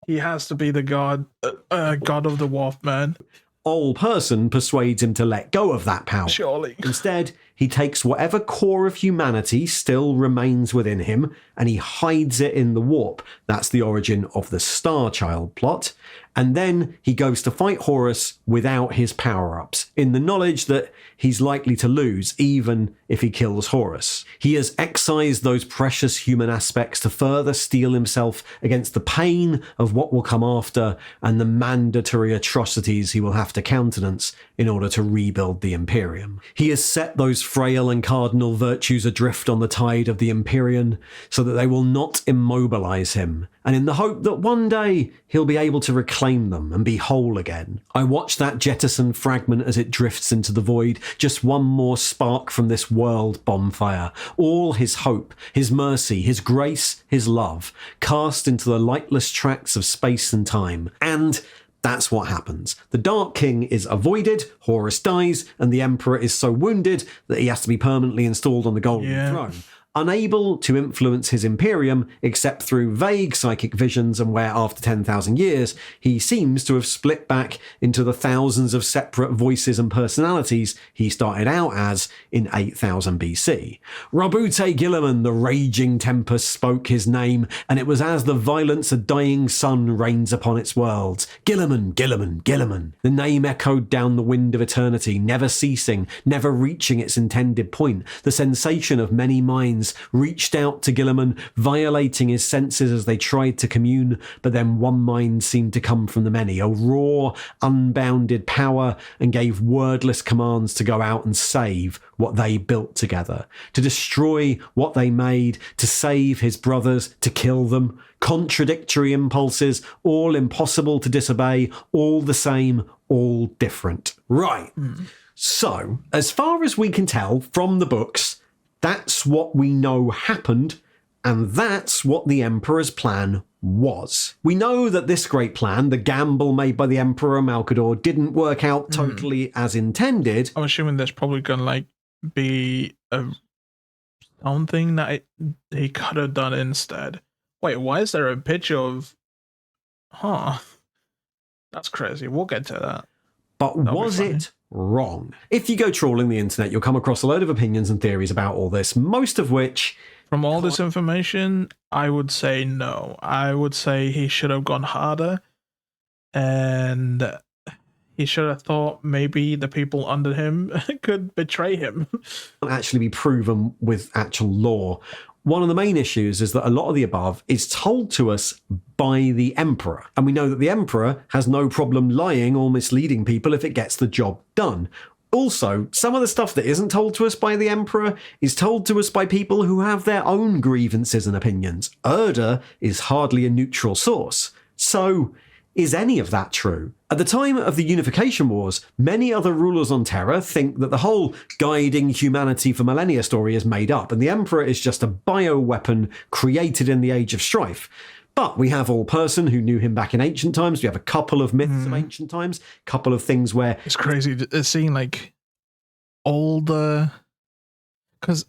He has to be the god of the warp, man. Ol Person persuades him to let go of that power. Surely. Instead, he takes whatever core of humanity still remains within him and he hides it in the warp. That's the origin of the Star Child plot. And then he goes to fight Horus without his power-ups, in the knowledge that he's likely to lose even if he kills Horus. He has excised those precious human aspects to further steel himself against the pain of what will come after and the mandatory atrocities he will have to countenance in order to rebuild the Imperium. He has set those frail and cardinal virtues adrift on the tide of the Empyrean so that they will not immobilize him, and in the hope that one day he'll be able to reclaim them and be whole again. I watch that jettisoned fragment as it drifts into the void, just one more spark from this world bonfire. All his hope, his mercy, his grace, his love, cast into the lightless tracts of space and time. And that's what happens. The Dark King is avoided, Horus dies, and the Emperor is so wounded that he has to be permanently installed on the Golden Throne. Unable to influence his Imperium except through vague psychic visions, and where after 10,000 years he seems to have split back into the thousands of separate voices and personalities he started out as in 8000 BC. Rabute Gilliman, the raging tempest, spoke his name, and it was as the violence a dying sun rains upon its worlds. Gilliman, Gilliman, Gilliman. The name echoed down the wind of eternity, never ceasing, never reaching its intended point. The sensation of many minds reached out to Gilliman, violating his senses as they tried to commune, but then one mind seemed to come from the many, a raw, unbounded power, and gave wordless commands to go out and save what they built together, to destroy what they made, to save his brothers, to kill them. Contradictory impulses, all impossible to disobey, all the same, all different. Right. So, as far as we can tell from the books, that's what we know happened, and that's what the Emperor's plan was. We know that this great plan, the gamble made by the Emperor Malkador, didn't work out totally as intended. I'm assuming there's probably gonna be something that he could have done instead. Wait, why is there a picture of? That's crazy. We'll get to that. But was it wrong? If you go trawling the internet, you'll come across a load of opinions and theories about all this, most of which... From all this information, I would say no. I would say he should have gone harder, and he should have thought maybe the people under him could betray him. Actually be proven with actual law. One of the main issues is that a lot of the above is told to us by the Emperor. And we know that the Emperor has no problem lying or misleading people if it gets the job done. Also, some of the stuff that isn't told to us by the Emperor is told to us by people who have their own grievances and opinions. Erda is hardly a neutral source. So, is any of that true? At the time of the Unification Wars, many other rulers on Terra think that the whole guiding humanity for millennia story is made up, and the Emperor is just a bioweapon created in the Age of Strife. But we have Ol Person, who knew him back in ancient times. We have a couple of myths of ancient times, a couple of things where... It's crazy seeing older... Because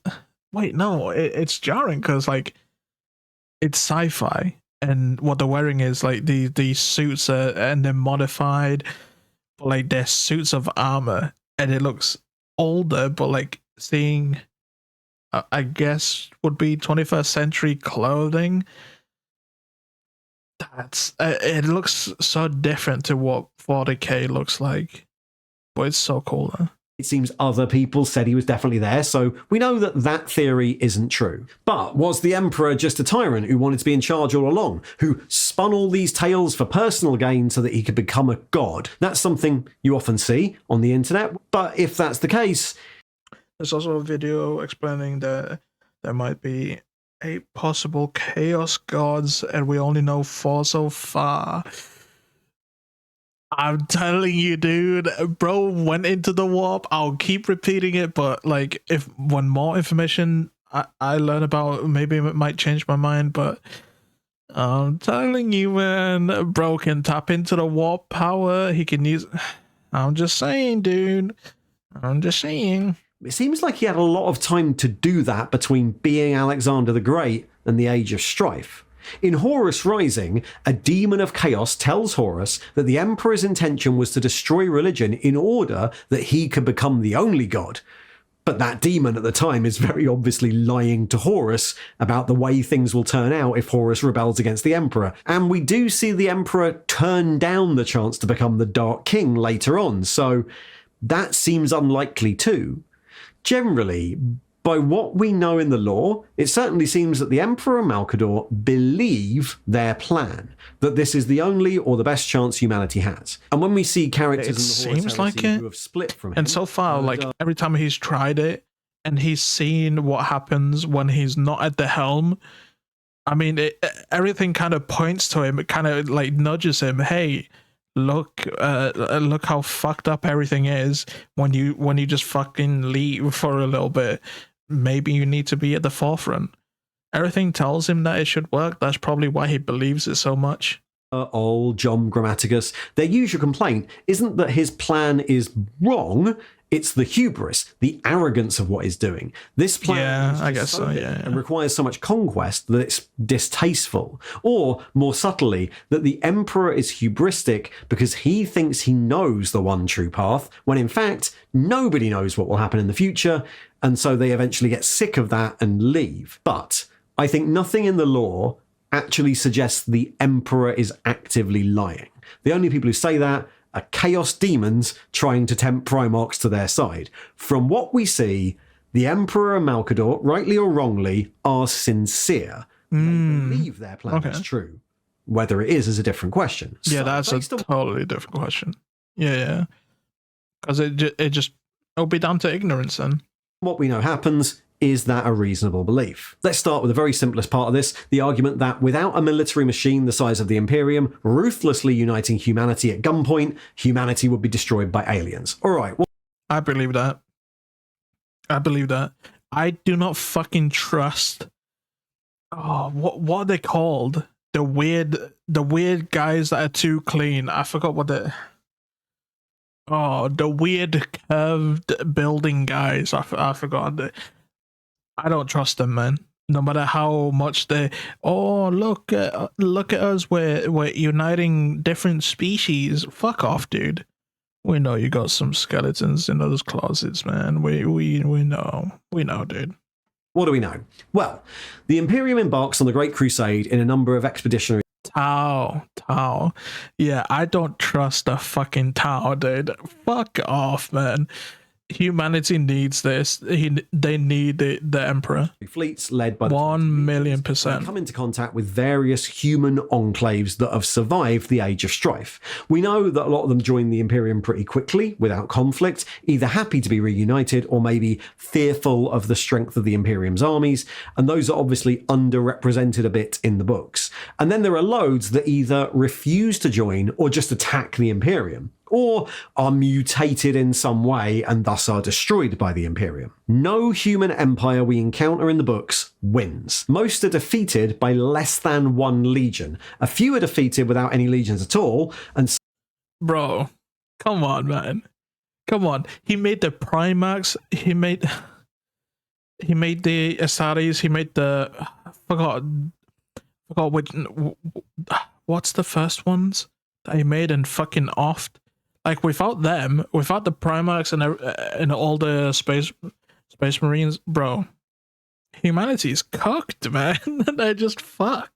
wait, no, it's jarring because like it's sci-fi, and what they're wearing is like these suits and they're modified, but like they're suits of armor, and it looks older, but like seeing, I guess would be 21st century clothing. That's it looks so different to what 40k looks like, but it's so cool though. It seems other people said he was definitely there, so we know that that theory isn't true. But was the Emperor just a tyrant who wanted to be in charge all along, who spun all these tales for personal gain so that he could become a god? That's something you often see on the internet, but if that's the case... There's also a video explaining that there might be 8 possible chaos gods, and we only know 4 so far. I'm telling you, dude, bro went into the warp. I'll keep repeating it, but like, if when more information I learn about, maybe it might change my mind. But I'm telling you, man, bro can tap into the warp power. He can use. I'm just saying, dude. I'm just saying. It seems like he had a lot of time to do that between being Alexander the Great and the Age of Strife. In Horus Rising, a demon of chaos tells Horus that the Emperor's intention was to destroy religion in order that he could become the only god. But that demon at the time is very obviously lying to Horus about the way things will turn out if Horus rebels against the Emperor. And we do see the Emperor turn down the chance to become the Dark King later on, so that seems unlikely too. Generally, by what we know in the lore, it certainly seems that the Emperor and Malcador believe their plan, that this is the only or the best chance humanity has. And when we see characters in the Horus Heresy who have split from him... And so far, like, every time he's tried it, and he's seen what happens when he's not at the helm, I mean, everything kind of points to him, it kind of, like, nudges him, hey... Look how fucked up everything is when you just fucking leave for a little bit. Maybe you need to be at the forefront. Everything tells him that it should work. That's probably why he believes it so much. Old John Grammaticus, their usual complaint isn't that his plan is wrong, it's the hubris, the arrogance of what he's doing. This plan is I guess so, and requires so much conquest that it's distasteful. Or, more subtly, that the Emperor is hubristic because he thinks he knows the one true path, when in fact, nobody knows what will happen in the future, and so they eventually get sick of that and leave. But I think nothing in the lore actually suggests the Emperor is actively lying. The only people who say that are chaos demons trying to tempt Primarchs to their side. From what we see, the Emperor and Malcador, rightly or wrongly, are sincere. They believe their plan is true. Whether it is a different question. Yeah, that's a totally different question. Yeah. Because it'll be down to ignorance then. What we know happens. Is that a reasonable belief? Let's start with the very simplest part of this, the argument that without a military machine the size of the Imperium, ruthlessly uniting humanity at gunpoint, humanity would be destroyed by aliens. Alright, well... I believe that. I do not fucking trust... Oh, what are they called? The weird guys that are too clean. I forgot what the... Oh, the weird curved building guys. I forgot. I don't trust them, man. No matter how much they, look at us, we're uniting different species. Fuck off, dude. We know you got some skeletons in those closets, man. We know, dude. What do we know? Well, the Imperium embarks on the Great Crusade in a number of expeditionary... Tau. Yeah, I don't trust the fucking Tau, dude. Fuck off, man. Humanity needs this. They need the Emperor. Fleets led by the 1,000,000%. come into contact with various human enclaves that have survived the Age of Strife. We know that a lot of them joined the Imperium pretty quickly, without conflict, either happy to be reunited or maybe fearful of the strength of the Imperium's armies, and those are obviously underrepresented a bit in the books. And then there are loads that either refuse to join or just attack the Imperium, or are mutated in some way and thus are destroyed by the Imperium. No human empire we encounter in the books wins. Most are defeated by less than one legion. A few are defeated without any legions at all, and... Bro, come on, man. Come on. He made the Primarchs, he made the Asaris. He made the forgot which. What's the first ones that he made and fucking offed? Like without them, without the Primarchs and all the space marines, bro, humanity's cooked, man. They're just fucked.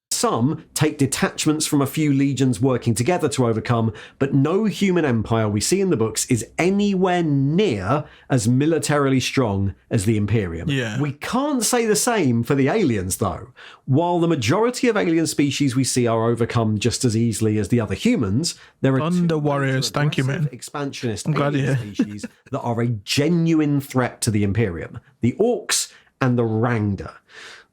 Some take detachments from a few legions working together to overcome, but no human empire we see in the books is anywhere near as militarily strong as the Imperium. Yeah. We can't say the same for the aliens, though. While the majority of alien species we see are overcome just as easily as the other humans, there are Thunder Warriors, thank you, man. Expansionist I'm glad alien species that are a genuine threat to the Imperium: the Orcs and the Rangda.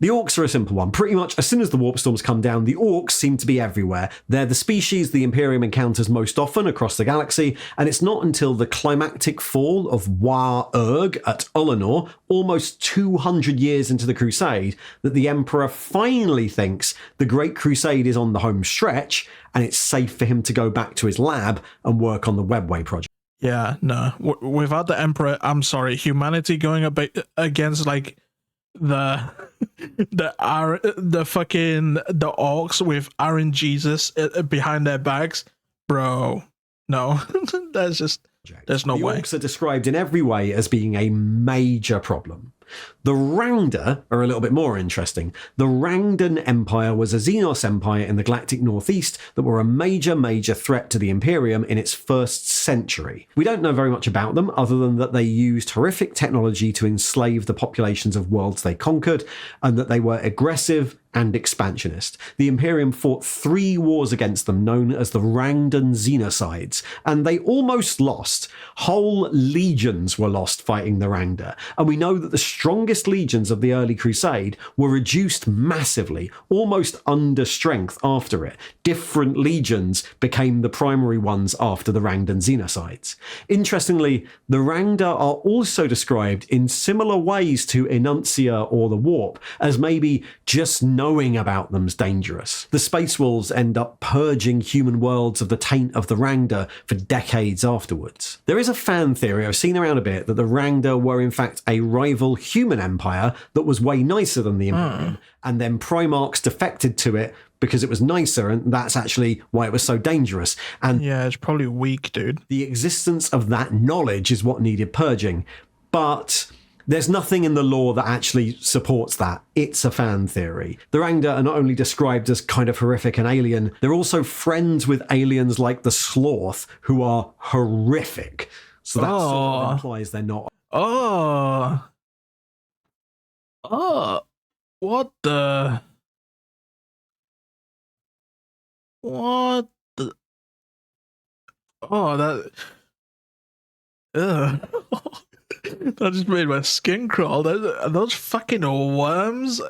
The Orcs are a simple one. Pretty much as soon as the warp storms come down, the Orcs seem to be everywhere. They're the species the Imperium encounters most often across the galaxy, and it's not until the climactic fall of War-Urg at Ullanor, almost 200 years into the Crusade, that the Emperor finally thinks the Great Crusade is on the home stretch, and it's safe for him to go back to his lab and work on the Webway project. Yeah, no. Without the Emperor, I'm sorry, humanity going against like the orcs with Iron Jesus behind their backs, bro. No, there's no way. The Orcs are described in every way as being a major problem. The Rangda are a little bit more interesting. The Rangdan Empire was a Xenos empire in the galactic northeast that were a major threat to the Imperium in its first century. We don't know very much about them other than that they used horrific technology to enslave the populations of worlds they conquered, and that they were aggressive and expansionist. The Imperium fought 3 wars against them, known as the Rangdan Xenocides, and they almost lost. Whole legions were lost fighting the Rangda, and we know that the strongest legions of the early Crusade were reduced massively, almost under strength after it. Different legions became the primary ones after the Rangdan Xenocides. Interestingly, the Rangda are also described in similar ways to Enuncia or the Warp, as maybe just knowing about them's dangerous. The Space Wolves end up purging human worlds of the taint of the Rangda for decades afterwards. There is a fan theory I've seen around a bit that the Rangda were in fact a rival human empire that was way nicer than the Imperium, and then Primarchs defected to it because it was nicer, and that's actually why it was so dangerous. And yeah, it's probably weak, dude. The existence of that knowledge is what needed purging, but there's nothing in the lore that actually supports that. It's a fan theory. The Rangda are not only described as kind of horrific and alien, they're also friends with aliens like the Sloth, who are horrific. So that sort of implies they're not. What the? What the? Oh, that. That just made my skin crawl. Those fucking worms.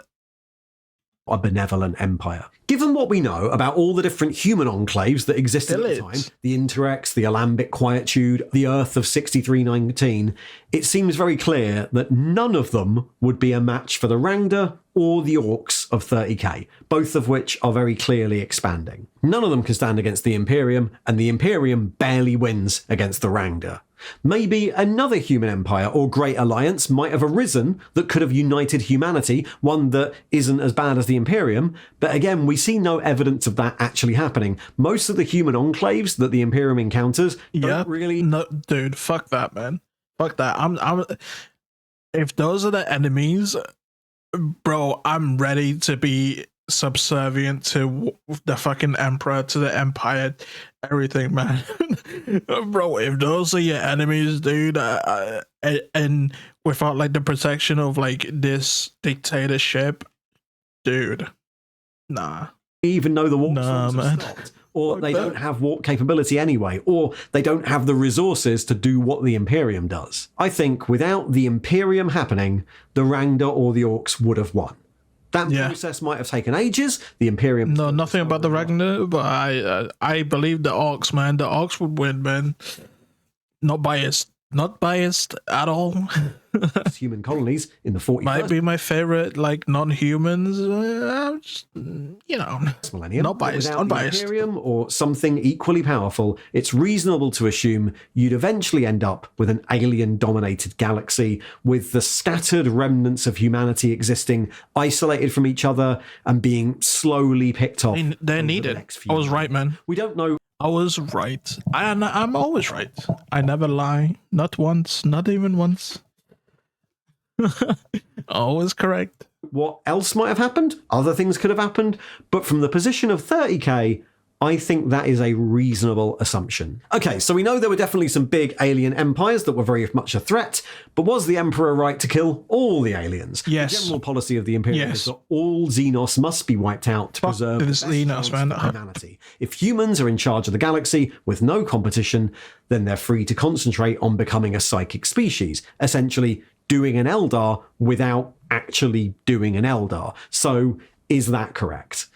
A benevolent empire. Given what we know about all the different human enclaves that existed at the time, the Interex, the Alambic Quietude, the Earth of 6319, it seems very clear that none of them would be a match for the Rangda or the Orcs of 30k, both of which are very clearly expanding. None of them can stand against the Imperium, and the Imperium barely wins against the Rangda. Maybe another human empire or great alliance might have arisen that could have united humanity, one that isn't as bad as the Imperium, but again, we see no evidence of that actually happening. Most of the human enclaves that the Imperium encounters don't really... No, dude, fuck that, man. Fuck that. I'm if those are the enemies, bro, I'm ready to be subservient to the fucking Emperor, to the Empire, everything, man. Bro, if those are your enemies, dude, and without like the protection of like this dictatorship, dude, nah. Even though the warp storms have stopped, or they don't have warp capability anyway, or they don't have the resources to do what the Imperium does. I think without the Imperium happening, the Rangda or the Orcs would have won. That process might have taken ages. The Imperium... No, nothing about the Ragnar, but I believe the Orcs, man. The Orcs would win, man. Not by Not biased at all. human colonies in the 41st Might be my favorite, like non-humans. You know, millennium. not biased, Without unbiased. the Imperium or something equally powerful, it's reasonable to assume you'd eventually end up with an alien-dominated galaxy with the scattered remnants of humanity existing isolated from each other and being slowly picked off. They're needed. I was right, man. We don't know. I was right. I'm always right. I never lie. Not once. Not even once. Always correct. What else might have happened? Other things could have happened. But from the position of 30k, I think that is a reasonable assumption. Okay, so we know there were definitely some big alien empires that were very much a threat, but was the Emperor right to kill all the aliens? Yes. The general policy of the Imperium Yes. is that all Xenos must be wiped out to preserve the this best Xenos, chance man. for humanity. If humans are in charge of the galaxy with no competition, then they're free to concentrate on becoming a psychic species, essentially doing an Eldar without actually doing an Eldar. So is that correct?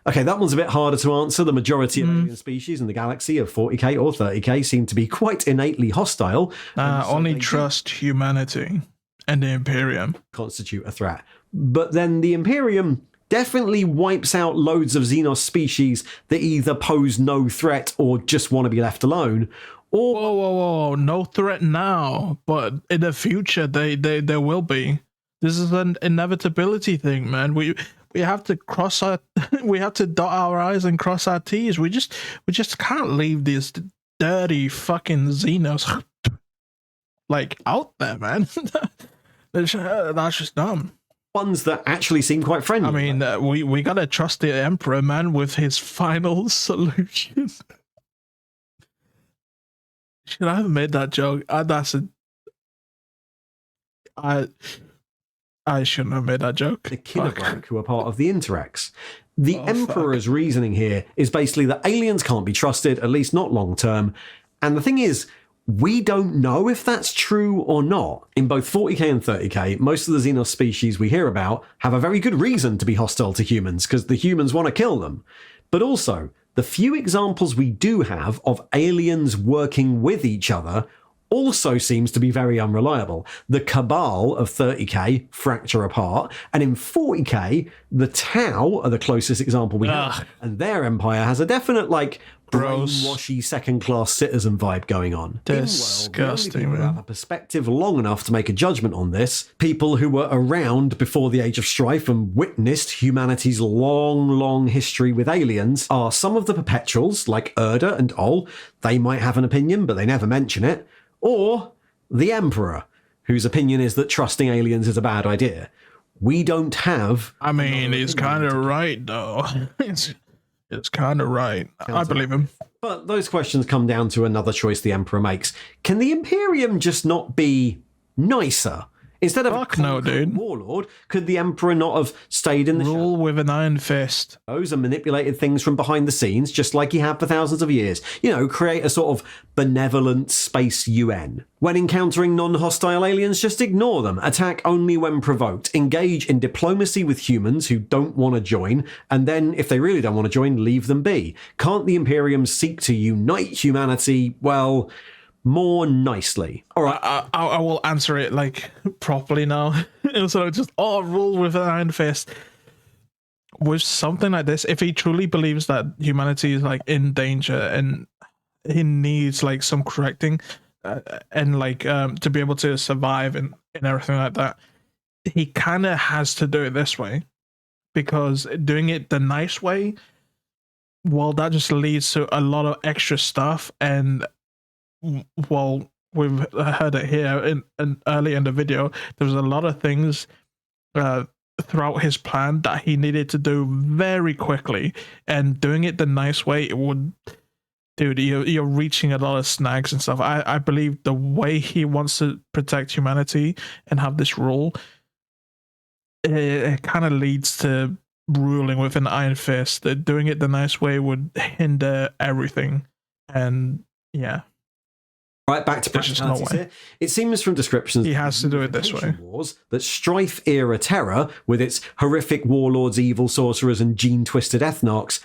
Okay, that one's a bit harder to answer. The majority of alien species in the galaxy of 40k or 30k seem to be quite innately hostile. Only trust humanity and the Imperium. Constitute a threat. But then the Imperium definitely wipes out loads of Xenos species that either pose no threat or just want to be left alone. Or Whoa. No threat now, but in the future, there will be. This is an inevitability thing, man. We have to cross our, we have to dot our I's and cross our T's. We just can't leave these dirty fucking Xenos like out there, man. That's just dumb. ones that actually seem quite friendly. I mean, we gotta trust the Emperor, man, with his final solution. Should I have made that joke? I shouldn't have made that joke. The Kinnerbrook, who are part of the Interrex. The Oh, Emperor's reasoning here is basically that aliens can't be trusted, at least not long term. And the thing is, we don't know if that's true or not. In both 40k and 30k, most of the Xenos species we hear about have a very good reason to be hostile to humans, because the humans want to kill them. But also, the few examples we do have of aliens working with each other also seems to be very unreliable. The Cabal of 30k fracture apart, and in 40k, the Tau are the closest example we have, and their empire has a definite, like, Gross. brainwashy second-class citizen vibe going on. Disgusting, In the world, the only people who man. have a perspective long enough to make a judgment on this, people who were around before the Age of Strife and witnessed humanity's long history with aliens, are some of the Perpetuals, like Erda and Ol. They might have an opinion, but they never mention it. Or the Emperor, whose opinion is that trusting aliens is a bad idea. We don't have... I mean, he's kind of right, though. It's kind of right. I believe him. But those questions come down to another choice the Emperor makes. Can the Imperium just not be nicer? Instead of Fuck no, dude. warlord, could the Emperor not have stayed in the Rule with an iron fist. shadows and manipulated things from behind the scenes, just like he had for thousands of years? You know, create a sort of benevolent space UN. When encountering non-hostile aliens, just ignore them. Attack only when provoked. Engage in diplomacy with humans who don't want to join, and then, if they really don't want to join, leave them be. Can't the Imperium seek to unite humanity, well, more nicely? All right. I will answer it like properly now instead of just rule with an iron fist. With something like this, if he truly believes that humanity is like in danger and he needs like some correcting and like to be able to survive and everything like that, he kind of has to do it this way, because doing it the nice way, well, that just leads to a lot of extra stuff. And well, we've heard it here in early in the video, there was a lot of things throughout his plan that he needed to do very quickly, and doing it the nice way, it would, dude, you're reaching a lot of snags and stuff. I believe the way he wants to protect humanity and have this rule, it kind of leads to ruling with an iron fist. That doing it the nice way would hinder everything. And yeah, Right, back to There's just no practicalities way. here. It seems from descriptions He has to do it this way. unification wars that Strife-era terror, with its horrific warlords, evil sorcerers, and gene-twisted ethnarchs,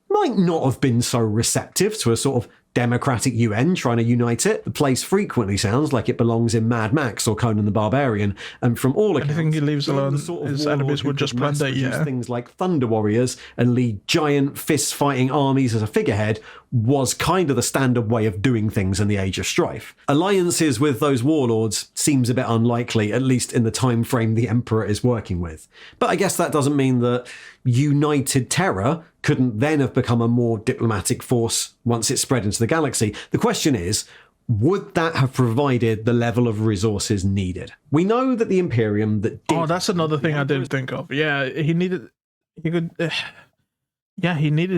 might not have been so receptive to a sort of democratic UN trying to unite it. The place frequently sounds like it belongs in Mad Max or Conan the Barbarian, and from all accounts, anything he leaves alone, his enemies would just plunder. Things like Thunder Warriors and lead giant fist-fighting armies as a figurehead was kind of the standard way of doing things in the Age of Strife. Alliances with those warlords seems a bit unlikely, at least in the time frame the Emperor is working with. But I guess that doesn't mean that United Terror couldn't then have become a more diplomatic force once it spread into the galaxy. The question is, would that have provided the level of resources needed? We know that the Imperium that did... Oh, that's another thing I didn't think of. Yeah, he needed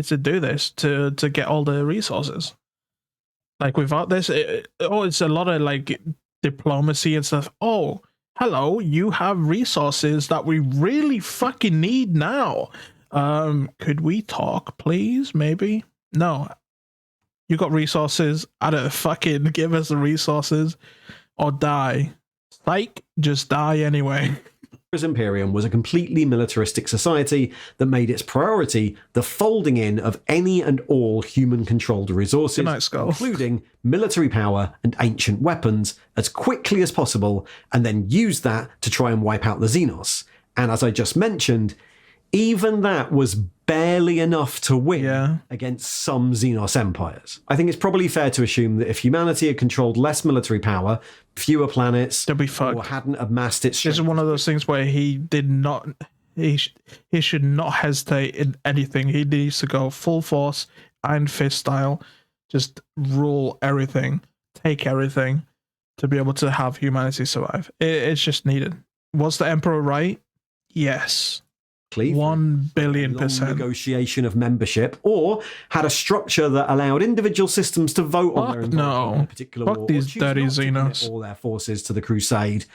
to do this to get all the resources. Like, without this, it's a lot of, like, diplomacy and stuff. Oh, hello, you have resources that we really fucking need now. Could we talk, please? Maybe? No. You got resources. I don't fucking give us the resources or die. Psych, just die anyway. Imperium was a completely militaristic society that made its priority the folding in of any and all human-controlled resources, including military power and ancient weapons, as quickly as possible, and then use that to try and wipe out the Xenos. And as I just mentioned, even that was barely enough to win against some Xenos empires. I think it's probably fair to assume that if humanity had controlled less military power, fewer planets, they'll be fucked, or hadn't amassed its strength. This is one of those things where he should not hesitate in anything. He needs to go full force, Iron Fist style, just rule everything, take everything to be able to have humanity survive. It's just needed. Was the Emperor right? Yes. 1 billion%. Negotiation of membership, or had a structure that allowed individual systems to vote on their involvement in a particular war, these dirty Xenos. All their forces to the crusade.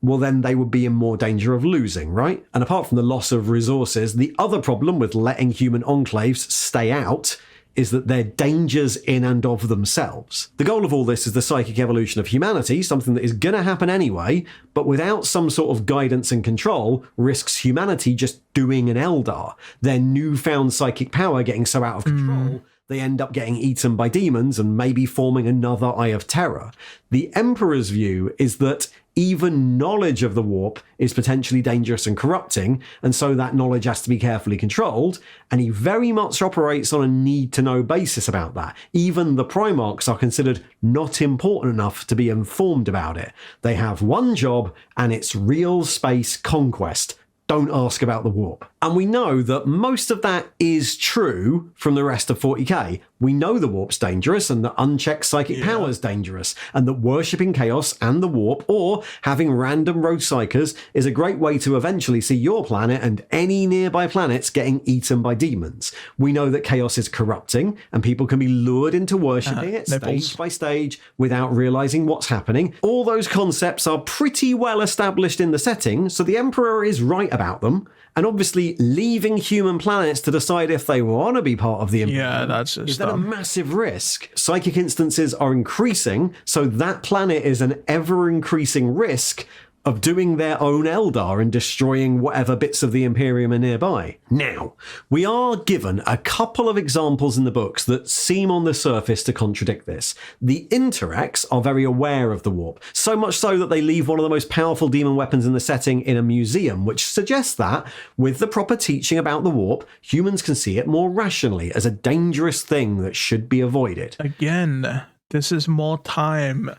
Well, then they would be in more danger of losing, right? And apart from the loss of resources, the other problem with letting human enclaves stay out is that they're dangers in and of themselves. The goal of all this is the psychic evolution of humanity, something that is going to happen anyway, but without some sort of guidance and control, risks humanity just doing an Eldar. Their newfound psychic power getting so out of control, they end up getting eaten by demons and maybe forming another Eye of Terror. The Emperor's view is that even knowledge of the warp is potentially dangerous and corrupting, and so that knowledge has to be carefully controlled, and he very much operates on a need-to-know basis about that. Even the Primarchs are considered not important enough to be informed about it. They have one job, and it's real space conquest. Don't ask about the warp. And we know that most of that is true from the rest of 40k. We know the warp's dangerous and that unchecked psychic power is dangerous, and that worshipping chaos and the warp, or having random road psychers, is a great way to eventually see your planet and any nearby planets getting eaten by demons. We know that chaos is corrupting and people can be lured into worshipping it stage by stage without realizing what's happening. All those concepts are pretty well established in the setting, so the Emperor is right about them. And obviously, leaving human planets to decide if they want to be part of the Imperium is that a massive risk. Psychic instances are increasing, so that planet is an ever-increasing risk of doing their own Eldar and destroying whatever bits of the Imperium are nearby. Now, we are given a couple of examples in the books that seem on the surface to contradict this. The Interrex are very aware of the warp, so much so that they leave one of the most powerful demon weapons in the setting in a museum, which suggests that, with the proper teaching about the warp, humans can see it more rationally as a dangerous thing that should be avoided. Again, this is more time.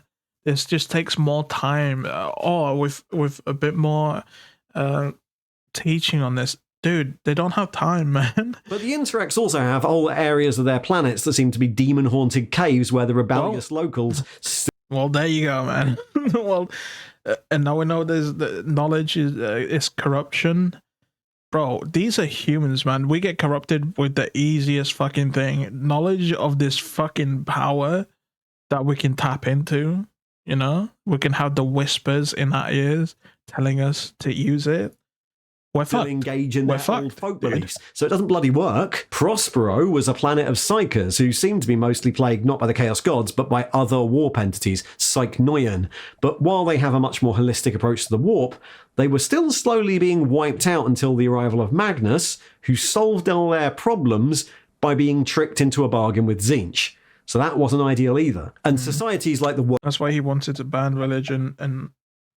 This just takes more time, with a bit more teaching on this. Dude, they don't have time, man. But the Interrex also have whole areas of their planets that seem to be demon-haunted caves where the rebellious locals... Well, there you go, man. And now we know the knowledge is corruption. Bro, these are humans, man. We get corrupted with the easiest fucking thing. Knowledge of this fucking power that we can tap into. You know, we can have the whispers in our ears telling us to use it. We're fucked. Engage in their old folk beliefs. So it doesn't bloody work. Prospero was a planet of psychers who seemed to be mostly plagued not by the Chaos Gods, but by other warp entities, Psychnoian. But while they have a much more holistic approach to the warp, they were still slowly being wiped out until the arrival of Magnus, who solved all their problems by being tricked into a bargain with Tzeentch. So that wasn't ideal either. And societies like the That's why he wanted to ban religion and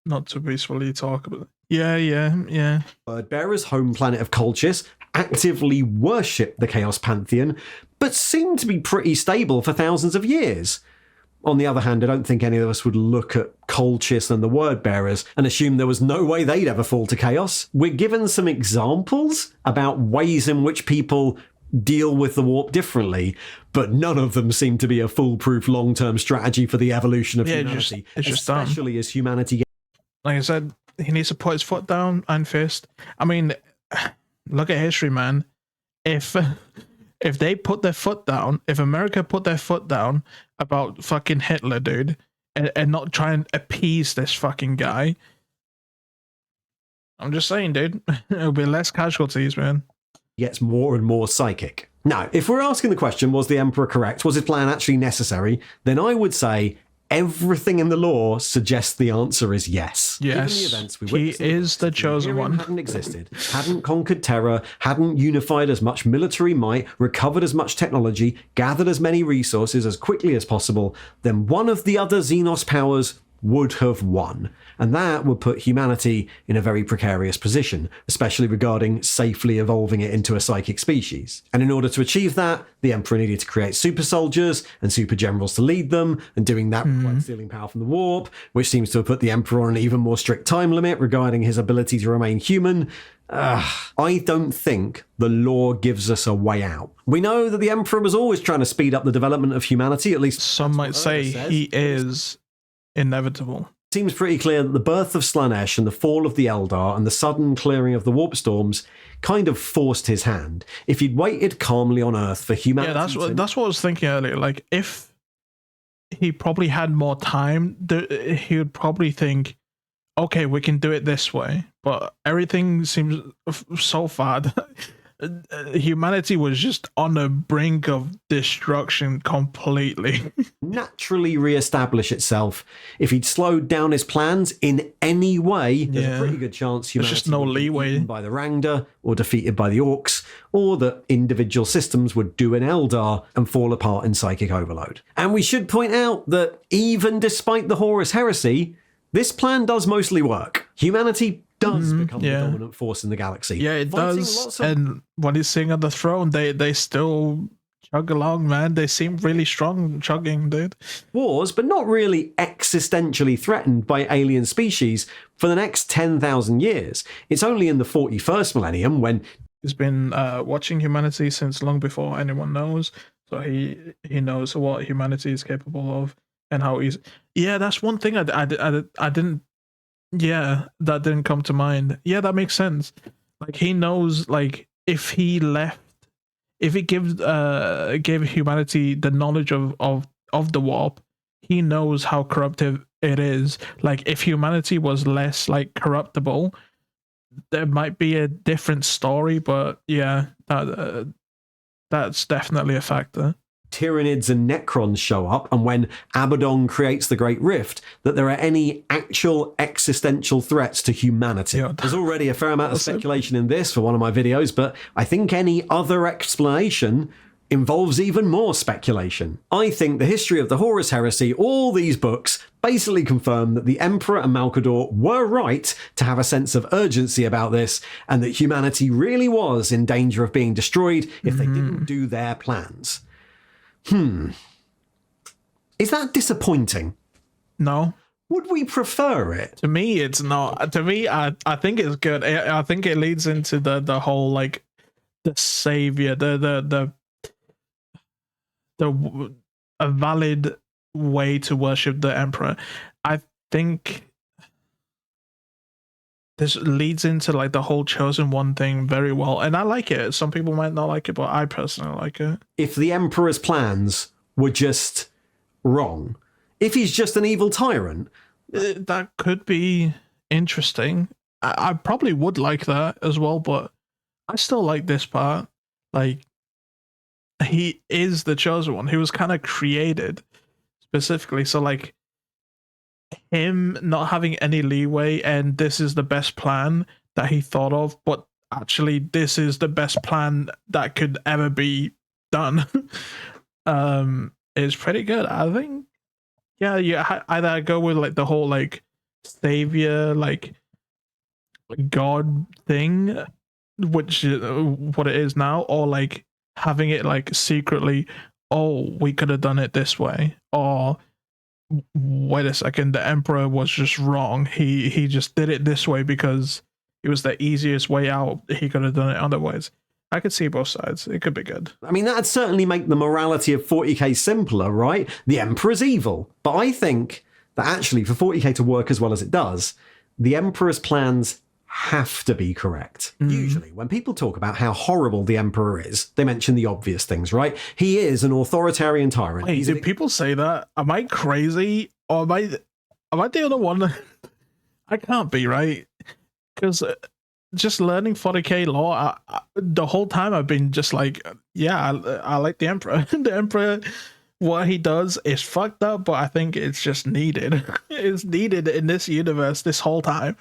not to peacefully talk about it. Yeah. Word Bearers' home planet of Colchis actively worship the Chaos Pantheon, but seem to be pretty stable for thousands of years. On the other hand, I don't think any of us would look at Colchis and the Word Bearers and assume there was no way they'd ever fall to chaos. We're given some examples about ways in which people deal with the warp differently, but none of them seem to be a foolproof long-term strategy for the evolution of humanity, it's just especially as humanity gets... Like I said, he needs to put his foot down and fist. I mean, look at history, man. If they put their foot down, if America put their foot down about fucking Hitler, dude, and not try and appease this fucking guy, I'm just saying, dude, it'll be less casualties, man. Gets more and more psychic. Now, if we're asking the question, was the Emperor correct? Was his plan actually necessary? Then I would say everything in the lore suggests the answer is yes. Yes, given the events we he witnessed is the chosen Imperium one. Hadn't existed, hadn't conquered terror, hadn't unified as much military might, recovered as much technology, gathered as many resources as quickly as possible, then one of the other Xenos powers would have won. And that would put humanity in a very precarious position, especially regarding safely evolving it into a psychic species. And in order to achieve that, the Emperor needed to create super soldiers and super generals to lead them, and doing that required stealing power from the warp, which seems to have put the Emperor on an even more strict time limit regarding his ability to remain human. I don't think the lore gives us a way out. We know that the Emperor was always trying to speed up the development of humanity, at least some might say he is inevitable. Seems pretty clear that the birth of Slanesh and the fall of the Eldar and the sudden clearing of the warp storms kind of forced his hand. If he'd waited calmly on Earth for humanity... Yeah, that's what I was thinking earlier. Like, if he probably had more time, he would probably think, okay, we can do it this way. But everything seems so far... Humanity was just on the brink of destruction completely. Naturally re-establish itself. If he'd slowed down his plans in any way, there's a pretty good chance humanity just no would be leeway eaten by the Rangda or defeated by the Orcs, or that individual systems would do an Eldar and fall apart in psychic overload. And we should point out that even despite the Horus Heresy, this plan does mostly work. Humanity does become the dominant force in the galaxy. Yeah, it does. And when he's sitting on the throne, they still chug along, man. They seem really strong chugging, dude. Wars, but not really existentially threatened by alien species for the next 10,000 years. It's only in the 41st millennium when... He's been watching humanity since long before anyone knows. So he knows what humanity is capable of and how he's... Yeah, that's one thing I didn't... Yeah, that didn't come to mind. Yeah, that makes sense. Like, he knows, like, if he gave humanity the knowledge of the warp, he knows how corruptive it is. Like, if humanity was less, like, corruptible, there might be a different story, but yeah, that's definitely a factor. Tyranids and Necrons show up, and when Abaddon creates the Great Rift, that there are any actual existential threats to humanity. Yeah. There's already a fair amount of speculation in this for one of my videos, but I think any other explanation involves even more speculation. I think the history of the Horus Heresy, all these books, basically confirm that the Emperor and Malkador were right to have a sense of urgency about this, and that humanity really was in danger of being destroyed if they didn't do their plans. Is that disappointing? No. Would we prefer it? To me, it's not. To me, I think it's good. I think it leads into the whole, like, the savior, a valid way to worship the Emperor. I think this leads into, like, the whole chosen one thing very well, and I like it. Some people might not like it, but I personally like it. If the Emperor's plans were just wrong, if he's just an evil tyrant, that could be interesting. I probably would like that as well, but I still like this part. Like, he is the chosen one. He was kind of created specifically, so, like, him not having any leeway, and this is the best plan that he thought of, but actually this is the best plan that could ever be done. is pretty good. I think, yeah, you either go with like the whole like savior, like god thing, which is what it is now, or like having it like secretly, oh, we could have done it this way, or wait a second, the emperor was just wrong. He just did it this way because it was the easiest way out. He could have done it otherwise. I could see both sides. It could be good. I mean, that'd certainly make the morality of 40k simpler, right? The Emperor's evil. But I think that actually, for 40k to work as well as it does, the Emperor's plans have to be correct. Usually, when people talk about how horrible the Emperor is, they mention the obvious things, right? He is an authoritarian tyrant. Wait, do people say that? Am I crazy? Or am I the only one? I can't be, right? Because just learning 40k lore, the whole time I've been just like, yeah, I like the Emperor. The Emperor, what he does is fucked up, but I think it's just needed. It's needed in this universe this whole time.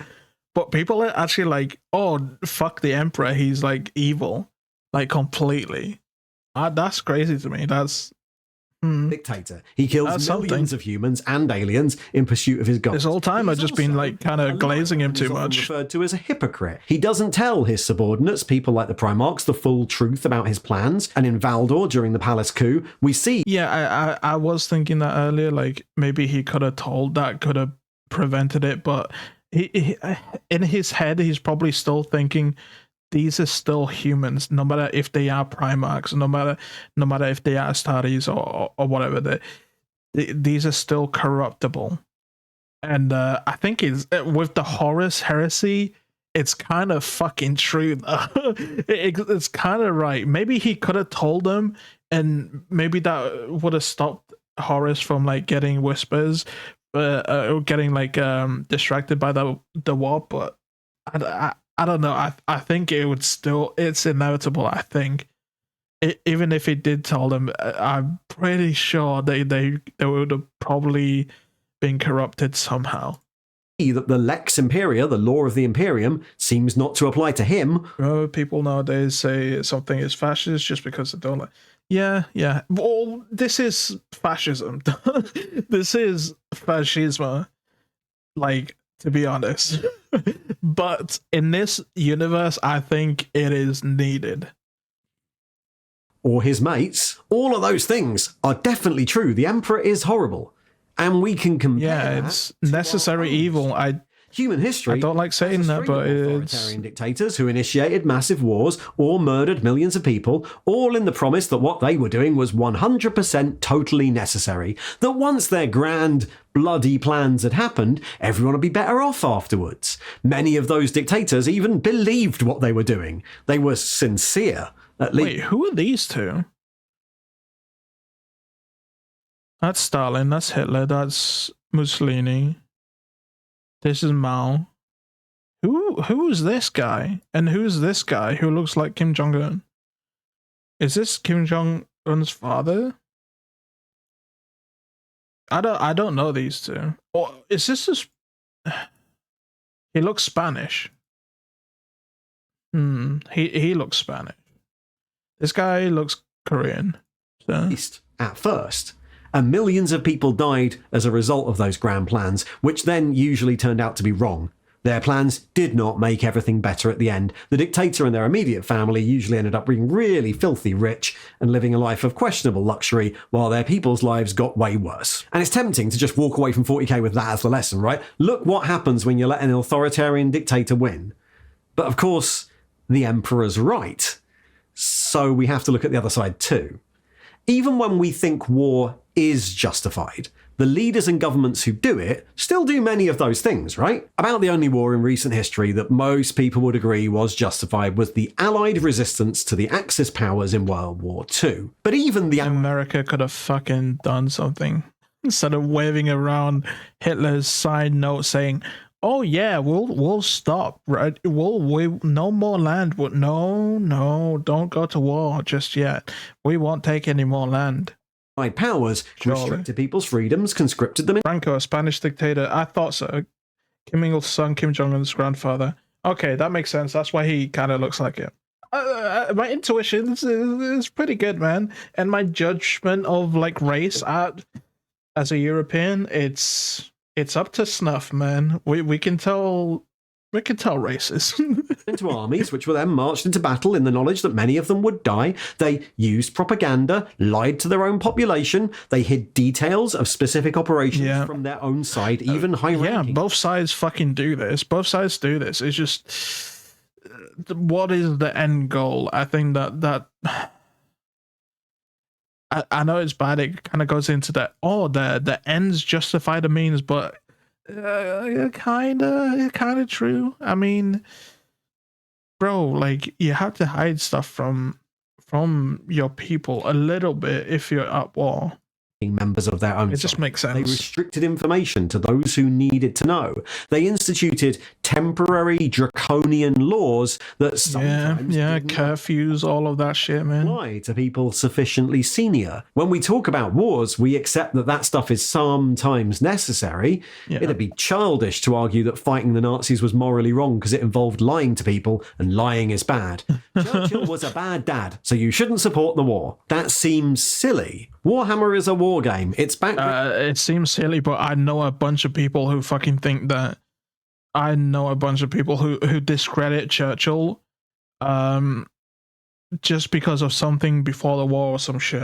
But people are actually like, oh, fuck the Emperor. He's like evil, like completely. That's crazy to me. That's dictator. He kills millions of humans and aliens in pursuit of his goals. This whole time I've just been like kind of glazing him too much. Referred to as a hypocrite. He doesn't tell his subordinates, people like the Primarchs, the full truth about his plans. And in Valdor, during the Palace coup, we see... Yeah, I was thinking that earlier, like maybe he could have told that, could have prevented it, but he in his head, he's probably still thinking these are still humans, no matter if they are Primarchs, no matter if they are Astartes or whatever. These are still corruptible, and I think it's with the Horus heresy, it's kind of fucking true. It's kind of right. Maybe he could have told them, and maybe that would have stopped Horus from like getting whispers, getting like distracted by the war. But I don't know. I think it would still, it's inevitable. I think even if he did tell them, I'm pretty sure they would have probably been corrupted somehow. That the Lex Imperia, the law of the Imperium, seems not to apply to him. People nowadays say something is fascist just because they don't like. Yeah. Well, this is fascism. This is fascism. Like, to be honest. But in this universe, I think it is needed. Or his mates. All of those things are definitely true. The Emperor is horrible. And we can compare. Yeah, it's necessary evil. Human history. I don't like saying that, but it's authoritarian dictators who initiated massive wars or murdered millions of people, all in the promise that what they were doing was 100% totally necessary. That once their grand, bloody plans had happened, everyone would be better off afterwards. Many of those dictators even believed what they were doing. They were sincere, at least. Wait, who are these two? That's Stalin, that's Hitler, that's Mussolini. This is Mao. Who is this guy? And who's this guy who looks like Kim Jong-un? Is this Kim Jong-un's father? I don't know these two. Or is this just... He looks Spanish. He looks Spanish. This guy looks Korean. So. At least at first. And millions of people died as a result of those grand plans, which then usually turned out to be wrong. Their plans did not make everything better at the end. The dictator and their immediate family usually ended up being really filthy rich and living a life of questionable luxury, while their people's lives got way worse. And it's tempting to just walk away from 40k with that as the lesson, right? Look what happens when you let an authoritarian dictator win. But of course, the Emperor's right. So we have to look at the other side too. Even when we think war is justified, the leaders and governments who do it still do many of those things, right? About the only war in recent history that most people would agree was justified was the Allied resistance to the Axis powers in World War II. But even the America could have fucking done something. Instead of waving around Hitler's side note saying, oh yeah, we'll stop, right? We no more land. No, don't go to war just yet. We won't take any more land. Powers restricted people's freedoms, conscripted them. Franco, a Spanish dictator. I thought so. Kim Il-sung, Kim Jong-un's grandfather. Okay, that makes sense. That's why he kind of looks like it. My intuition is pretty good, man, and my judgment of like race, as a European, it's up to snuff, man. We can tell races. Into armies, which were then marched into battle in the knowledge that many of them would die. They used propaganda, lied to their own population. They hid details of specific operations from their own side, even high-ranking. Yeah, both sides fucking do this. Both sides do this. It's just, what is the end goal? I think that I know it's bad. It kind of goes into that. Oh, the ends justify the means, but kind of true. I mean, bro, like, you have to hide stuff from your people a little bit if you're at war. Members of their own. It just makes sense. They restricted information to those who needed to know. They instituted temporary draconian laws that sometimes curfews, all of that shit, man. Apply to people sufficiently senior. When we talk about wars, we accept that stuff is sometimes necessary. It'd be childish to argue that fighting the Nazis was morally wrong because it involved lying to people, and lying is bad. Churchill was a bad dad, so you shouldn't support the war. That seems silly. Warhammer is a war game. It's back. It seems silly, but I know a bunch of people who fucking think that. I know a bunch of people who discredit Churchill, just because of something before the war or some shit.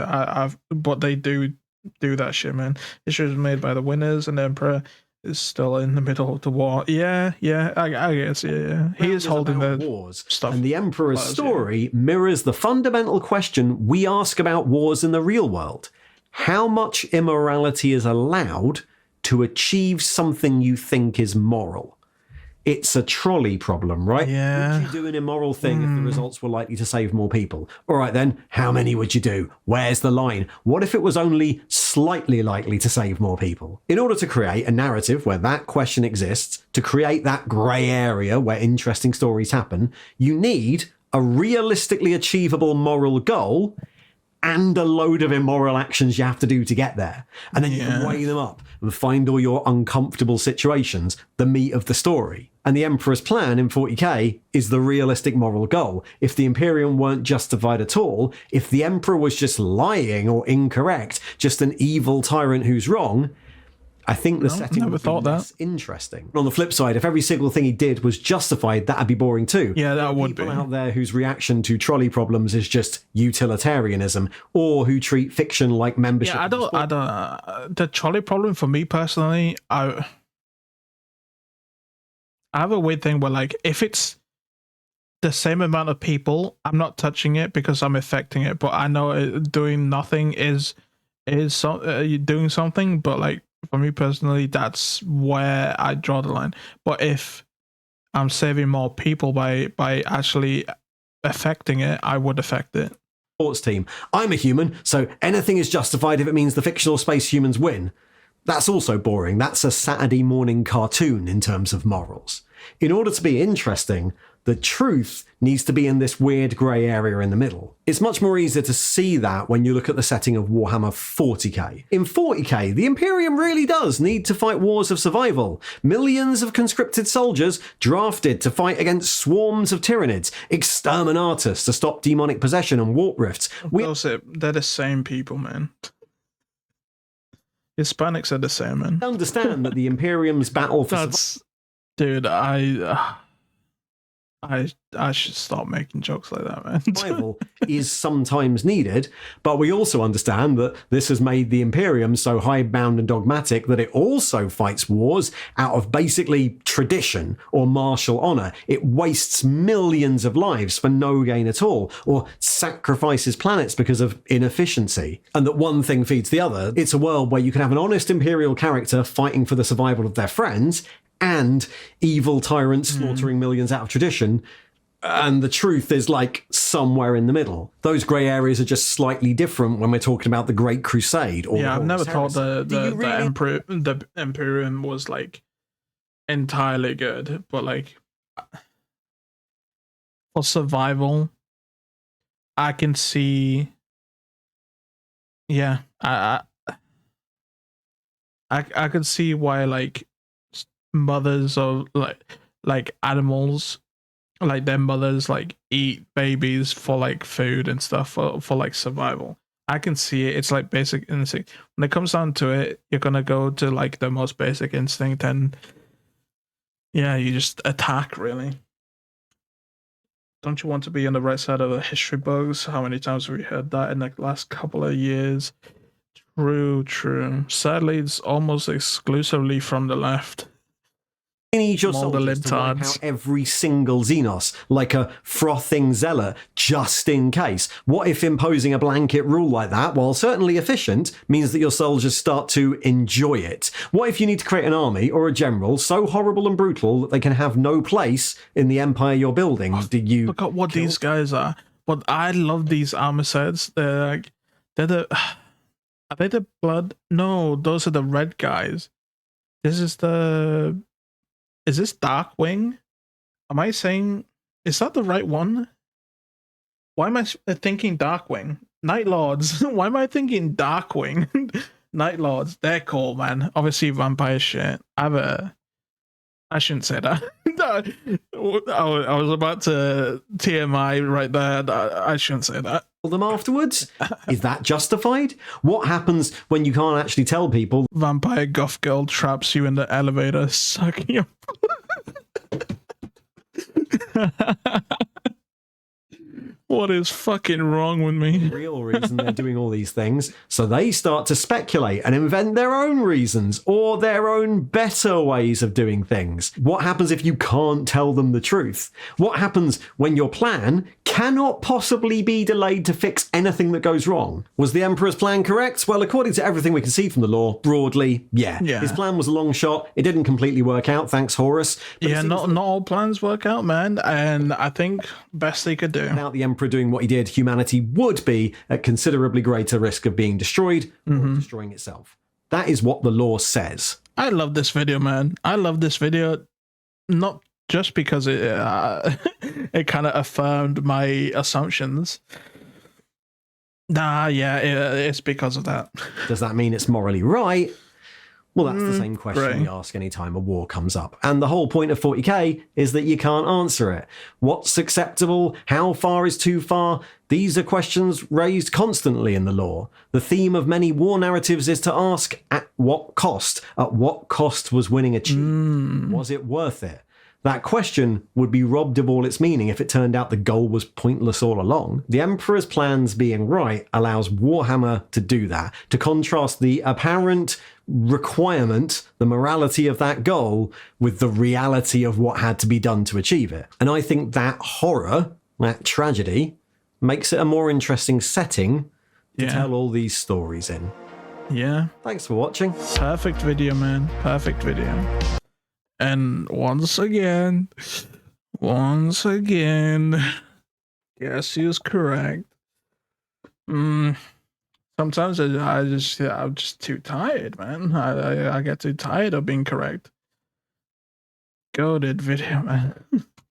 But they do that shit, man. History is made by the winners, and the Emperor is still in the middle of the war. I guess. He is holding the wars stuff. And the Emperor's story mirrors the fundamental question we ask about wars in the real world. How much immorality is allowed to achieve something you think is moral? It's a trolley problem, right? Yeah. Would you do an immoral thing if the results were likely to save more people? All right, then, how many would you do? Where's the line? What if it was only slightly likely to save more people? In order to create a narrative where that question exists, to create that grey area where interesting stories happen, you need a realistically achievable moral goal and a load of immoral actions you have to do to get there. And then you can weigh them up and find all your uncomfortable situations, the meat of the story. And the Emperor's plan in 40k is the realistic moral goal. If the Imperium weren't justified at all, if the Emperor was just lying or incorrect, just an evil tyrant who's wrong, I think the setting would be less interesting. On the flip side, if every single thing he did was justified, that'd be boring too. Yeah, that would be. People out there whose reaction to trolley problems is just utilitarianism, or who treat fiction like membership. Yeah, I don't. The trolley problem for me personally, I have a weird thing where, like, if it's the same amount of people, I'm not touching it because I'm affecting it. But I know doing nothing is doing something. But like, for me personally, that's where I draw the line. But if I'm saving more people by actually affecting it, I would affect it. Sports team. I'm a human, so anything is justified if it means the fictional space humans win. That's also boring. That's a Saturday morning cartoon in terms of morals. In order to be interesting, the truth needs to be in this weird grey area in the middle. It's much more easier to see that when you look at the setting of Warhammer 40k. In 40k, the Imperium really does need to fight wars of survival. Millions of conscripted soldiers drafted to fight against swarms of Tyranids, exterminatus to stop demonic possession and warp rifts. They're the same people, man. Hispanics are the same, man. I understand that the Imperium's battle for Dude, I should stop making jokes like that, man. survival is sometimes needed, but we also understand that this has made the Imperium so hidebound and dogmatic that it also fights wars out of basically tradition or martial honor. It wastes millions of lives for no gain at all, or sacrifices planets because of inefficiency. And that one thing feeds the other. It's a world where you can have an honest Imperial character fighting for the survival of their friends, and evil tyrants slaughtering millions out of tradition, and the truth is like somewhere in the middle. Those grey areas are just slightly different when we're talking about the Great Crusade. Or I've never thought the Imperium was like entirely good, but like for survival, I can see. Yeah, I could see why like mothers of like animals like their mothers like eat babies for like food and stuff for like survival. I can see it. It's like basic instinct. When it comes down to it, you're gonna go to like the most basic instinct, and yeah, you just attack really. Don't you want to be on the right side of the history books? How many times have we heard that in the last couple of years? True. Sadly, it's almost exclusively from the left. You need your All the soldiers to wipe libtards. out every single Xenos, like a frothing zealot, just in case. What if imposing a blanket rule like that, while certainly efficient, means that your soldiers start to enjoy it? What if you need to create an army or a general so horrible and brutal that they can have no place in the empire you're building? Do you Look at what these guys are. But I love these armor sets. They're like, they're the. Are they the blood? No, those are the red guys. This is the. Is this Darkwing? Am I saying, is that the right one? Why am I thinking Darkwing? Night Lords. Why am I thinking Darkwing? Night Lords. They're cool, man. Obviously, vampire shit. I shouldn't say that. I was about to TMI right there. I shouldn't say that. them afterwards? Is that justified? What happens when you can't actually tell people? Vampire goth girl traps you in the elevator, sucking your. What is fucking wrong with me? The real reason they're doing all these things, so they start to speculate and invent their own reasons or their own better ways of doing things. What happens if you can't tell them the truth? What happens when your plan cannot possibly be delayed to fix anything that goes wrong? Was the Emperor's plan correct? Well, according to everything we can see from the lore, broadly, yeah. His plan was a long shot. It didn't completely work out, thanks Horus. Yeah, not all plans work out, man. And I think best they could do. Without the Emperor doing what he did, humanity would be at considerably greater risk of being destroyed or destroying itself. That is what the lore says. I love this video, man. I love this video, not just because it it kind of affirmed my assumptions. Nah, yeah, it's because of that. Does that mean it's morally right? Well, that's the same question we ask any time a war comes up. And the whole point of 40k is that you can't answer it. What's acceptable? How far is too far? These are questions raised constantly in the lore. The theme of many war narratives is to ask, at what cost? At what cost was winning achieved? Was it worth it? That question would be robbed of all its meaning if it turned out the goal was pointless all along. The Emperor's plans being right allows Warhammer to do that, to contrast the apparent requirement, the morality of that goal, with the reality of what had to be done to achieve it. And I think that horror, that tragedy, makes it a more interesting setting to tell all these stories in. Yeah. Thanks for watching. Perfect video, man. Perfect video. And once again, guess he was correct. Sometimes I'm just too tired, man. I get too tired of being correct. Goated video, man.